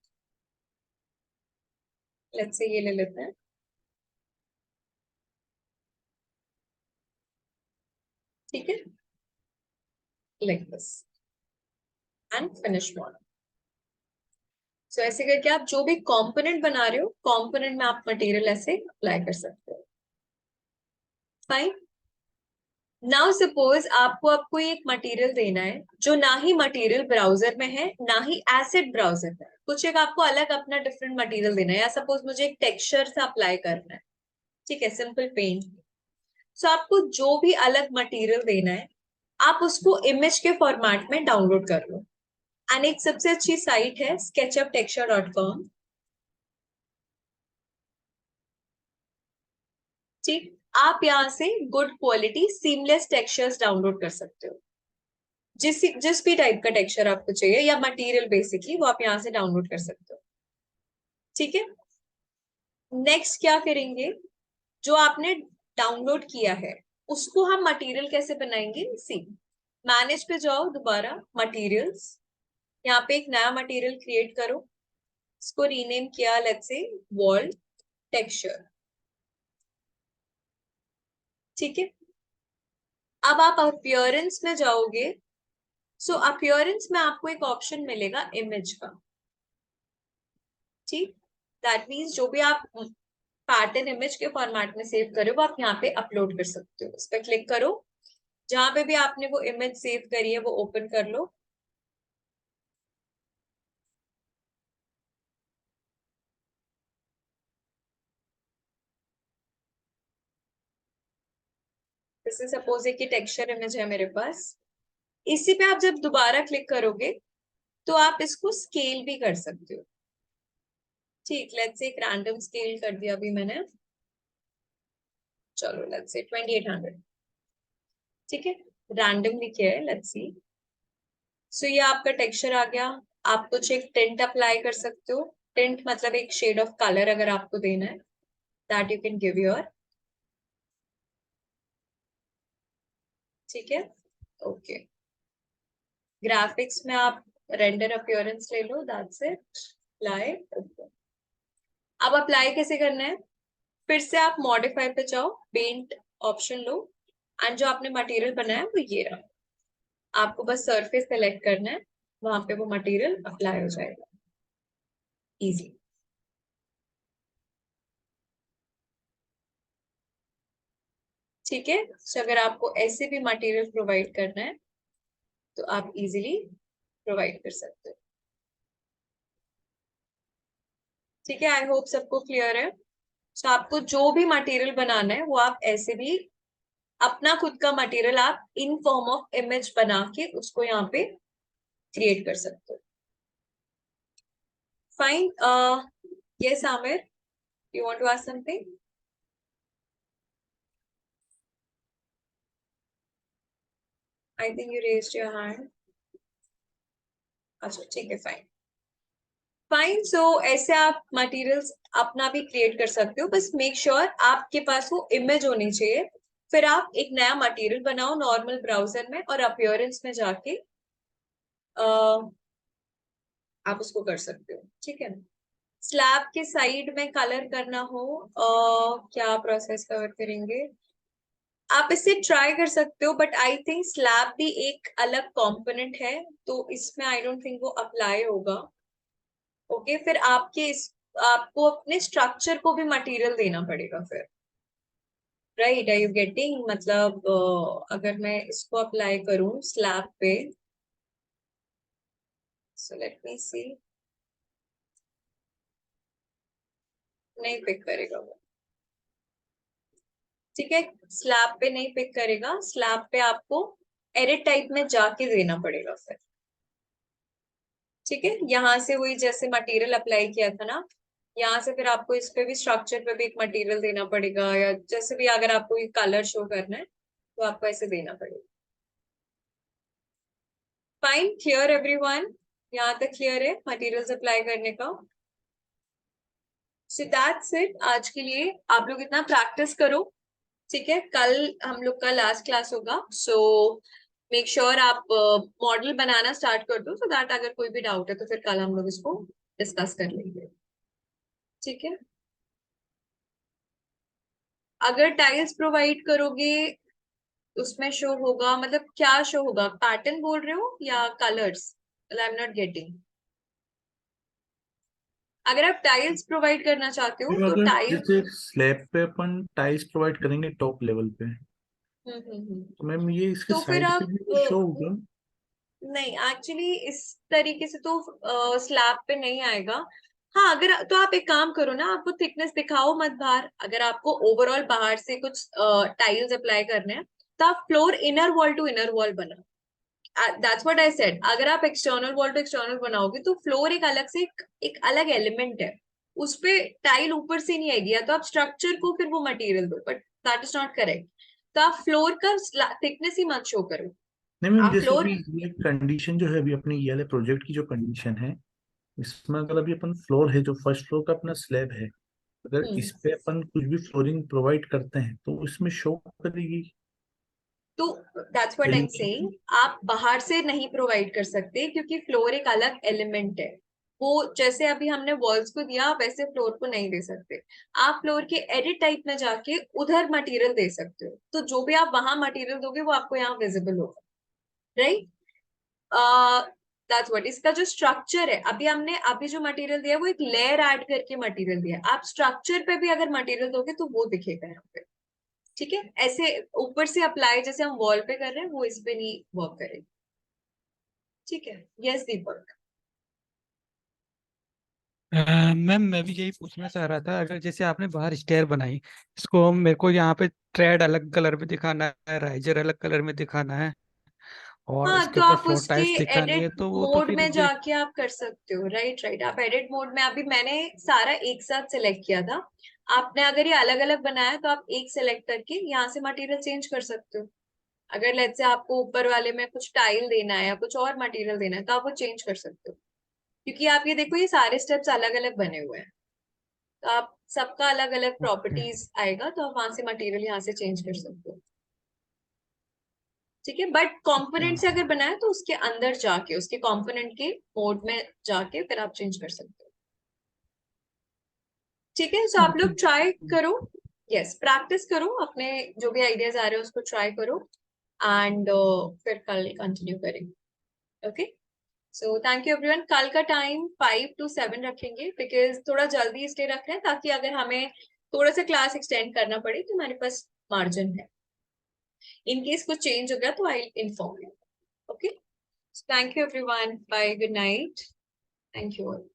हो। लेट्स से ये ले लेते हैं। ठीक है, like this and finish model. So ऐसे करके आप जो भी कंपोनेंट बना रहे हो, कंपोनेंट में आप मटेरियल ऐसे अप्लाई कर सकते हो। फाइन, नाउ सपोज आपको अब कोई एक मटेरियल देना है जो ना ही मटेरियल ब्राउजर में है ना ही एसिड ब्राउजर में है। कुछ एक आपको अलग अपना डिफरेंट मटेरियल देना है, या सपोज मुझे एक टेक्सचर से अप्लाई करना है। ठीक है, सिंपल पेंट। सो आपको जो भी अलग मटेरियल देना है, आप उसको इमेज के फॉर्मेट में डाउनलोड कर लो। एंड एक सबसे अच्छी साइट है sketchuptexture.com। ठीक, आप यहाँ से good quality seamless textures download कर सकते हो। जिस भी टाइप का टेक्सचर आपको चाहिए या मटेरियल बेसिकली, वो आप यहाँ से डाउनलोड कर सकते हो। ठीक है, नेक्स्ट क्या करेंगे, जो आपने डाउनलोड किया है उसको हम मटेरियल कैसे बनाएंगे। सी, मैनेज पे जाओ, दोबारा मटेरियल्स, यहाँ पे एक नया मटेरियल क्रिएट करो। इसको रीनेम किया लेट्स से वॉल टेक्सचर। ठीक है, अब आप अपीयरेंस में जाओगे। सो अपीयरेंस में आपको एक ऑप्शन मिलेगा इमेज का। ठीक, दैट मीन्स जो भी आप पैटर्न इमेज के फॉर्मेट में सेव करे वो आप यहाँ पे अपलोड कर सकते हो। इस पर क्लिक करो, जहां पे भी आपने वो इमेज सेव करी है वो ओपन कर लो। जैसे सपोज एक टेक्सचर इमेज है मेरे पास, इसी पे आप जब दोबारा क्लिक करोगे तो आप इसको स्केल भी कर सकते हो। ठीक, लेट्स से एक रैंडम स्केल कर दिया अभी मैंने, चलो लेट्स से 2800। ठीक है, रैंडमली किया है, लेट्स सी। सो ये आपका टेक्सचर आ गया। आप कुछ एक टिंट अप्लाई कर सकते हो। टिंट मतलब एक शेड ऑफ कलर अगर आपको देना है, that you can give your. ठीक है, ओके। ग्राफिक्स में आप रेंडर अपीयरेंस ले लो, दैट्स इट, अप्लाई। अब अप्लाई कैसे करना है, फिर से आप मॉडिफाई पे जाओ, पेंट ऑप्शन लो, एंड जो आपने मटेरियल बनाया है वो ये रहा। आपको बस सरफेस सेलेक्ट करना है, वहां पे वो मटेरियल अप्लाई हो जाएगा। इजी। ठीक है, तो अगर आपको ऐसे भी मटेरियल प्रोवाइड करना है तो आप इजीली प्रोवाइड कर सकते हो। ठीक है, आई होप सबको क्लियर है। तो आपको जो भी मटेरियल बनाना है वो आप ऐसे भी अपना खुद का मटेरियल आप इन फॉर्म ऑफ इमेज बना के उसको यहाँ पे क्रिएट कर सकते हो। Fine. Yes, Amir, you want to ask something? I think you raised your hand. अच्छा ठीक है, फाइन फाइन. सो ऐसे आप मटेरियल्स अपना भी क्रिएट कर सकते हो, बस मेक श्योर आपके पास वो इमेज होनी चाहिए. फिर आप एक नया मटेरियल बनाओ नॉर्मल ब्राउजर में और अपीयरेंस में जाके आप उसको कर सकते हो. ठीक है. स्लैब के साइड में कलर करना हो, क्या प्रोसेस कवर करेंगे? आप इसे ट्राई कर सकते हो, बट आई थिंक स्लैब भी एक अलग कंपोनेंट है, तो इसमें आई डोंट थिंक वो अप्लाई होगा. ओके. फिर आपको अपने स्ट्रक्चर को भी मटेरियल देना पड़ेगा फिर. Right, are you getting? मतलब अगर मैं इसको अप्लाई करूं स्लैब पे, सो लेट मी सी. नहीं पिक करेगा वो. ठीक है, स्लैब पे नहीं पिक करेगा. स्लैब पे आपको एडिट टाइप में जाके देना पड़ेगा फिर. ठीक है. यहाँ से वही जैसे मटेरियल अप्लाई किया था ना, यहाँ से फिर आपको इस पे भी स्ट्रक्चर पे भी एक मटेरियल देना पड़ेगा, या जैसे भी अगर आपको ये कलर शो करना है तो आपको ऐसे देना पड़ेगा. फाइन. Clear everyone? यहाँ तक क्लियर है मटेरियल्स अप्लाई करने का? So that's it. आज के लिए आप लोग इतना प्रैक्टिस करो. ठीक है. कल हम लोग का लास्ट क्लास होगा, सो मेक श्योर आप मॉडल बनाना स्टार्ट कर दो, सो दैट अगर कोई भी डाउट है तो फिर कल हम लोग इसको डिस्कस कर लेंगे. ठीक है. अगर टाइल्स प्रोवाइड करोगे उसमें शो होगा, मतलब क्या शो होगा? पैटर्न बोल रहे हो या colours? I am not getting. अगर आप टाइल्स प्रोवाइड करना चाहते हो तो अगर टाइल्स. जैसे स्लैब पे अपन टाइल्स प्रोवाइड करेंगे टॉप लेवल पे, हम्म. तो मैम ये इसके तो फिर साइड पे आप भी शो होगा? नहीं, एक्चुअली इस तरीके से तो स्लैब पे नहीं आएगा. हाँ, अगर तो आप एक काम करो ना, आपको थिकनेस दिखाओ मत बाहर. अगर आपको ओवरऑल बाहर से कुछ टाइल्स अप्लाई करने हैं तो आप floor inner wall to inner wall बनाओ. That's what I said. अगर आप एक्सटर्नल वॉल टू एक्सटर्नल बनाओगे तो फ्लोर एक अलग से एक अलग एलिमेंट है, उस पे टाइल ऊपर से नहीं आएगी. या तो आप स्ट्रक्चर को फिर वो मटेरियल दो, but that is not correct. तो आप फ्लोर का थिकनेस ही मत शो करो. नहीं मैम, आप जैसे फ्लोर. अभी ये कंडीशन जो है अभी अपने ये वाले प्रोजेक्ट की जो कंडीशन है, इसमें अगर अभी अपन फ्लोर है जो फर्स्ट फ्लोर का अपना स्लैब है, अगर इस पे अपन कुछ भी फ्लोरिंग प्रोवाइड करते हैं तो इसमें शो करेगी? तो that's what I am saying. आप बाहर से नहीं प्रोवाइड कर सकते क्योंकि फ्लोर एक अलग एलिमेंट है. वो जैसे अभी हमने वॉल्स को दिया, वैसे फ्लोर को नहीं दे सकते. आप फ्लोर के एडिट टाइप में जाके उधर मटेरियल दे सकते हो, तो जो भी आप वहां मटेरियल दोगे वो आपको यहाँ विजिबल होगा. राइट. That's what. इसका जो स्ट्रक्चर है, अभी जो मटेरियल दिया है वो एक लेयर ऐड करके मटेरियल दिया है. आप स्ट्रक्चर पे भी अगर मटेरियल दोगे तो वो दिखेगा यहाँ पे. ठीक है. ऐसे ऊपर से अप्लाई जैसे हम वॉल पे कर रहे हैं वो इस पे नहीं वर्क करेगी. ठीक है. यस दीपक. मैम मैं भी यही पूछना चाह रहा था, अगर जैसे आपने बाहर स्टेयर बनाई, इसको मेरे को यहाँ पे ट्रेड अलग कलर में दिखाना है, राइजर अलग कलर में दिखाना है, और हाँ, इसके तो ऊपर आप फ्लोर उसके टाइल्स दिखानी है, एडिट तो वो तो मोड फिर में ये जाके आप कर सकते हो. Right right. आप एडिट मोड में, अभी मैंने सारा एक साथ सिलेक्ट किया था. आपने अगर ये अलग अलग बनाया तो आप एक सिलेक्ट करके यहाँ से मटेरियल चेंज कर सकते हो. अगर लेट्स से आपको ऊपर वाले में कुछ टाइल देना है या कुछ और मटेरियल देना है तो आप वो चेंज कर सकते हो. क्योंकि आप ये देखो, ये सारे स्टेप्स अलग अलग बने हुए हैं, तो आप सबका अलग अलग ओके। प्रॉपर्टीज आएगा, तो आप वहां से मटेरियल यहाँ से चेंज कर सकते हो. ठीक है. बट कंपोनेंट से अगर बनाए तो उसके अंदर जाके उसके कंपोनेंट के मोड में जाके फिर आप चेंज कर सकते हो. ठीक है. सो आप लोग ट्राई करो. यस, प्रैक्टिस करो. अपने जो भी आइडियाज आ रहे हैं उसको ट्राई करो, एंड फिर कल कंटिन्यू करेंगे. Okay. So thank you everyone. कल का टाइम 5 to 7 रखेंगे, बिकॉज थोड़ा जल्दी इसलिए रख रहे हैं ताकि अगर हमें थोड़ा सा क्लास एक्सटेंड करना पड़े तो हमारे पास मार्जिन है. इन केस कुछ चेंज हो गया तो I inform you. Okay. Thank you everyone. Bye. Good night. Thank you all.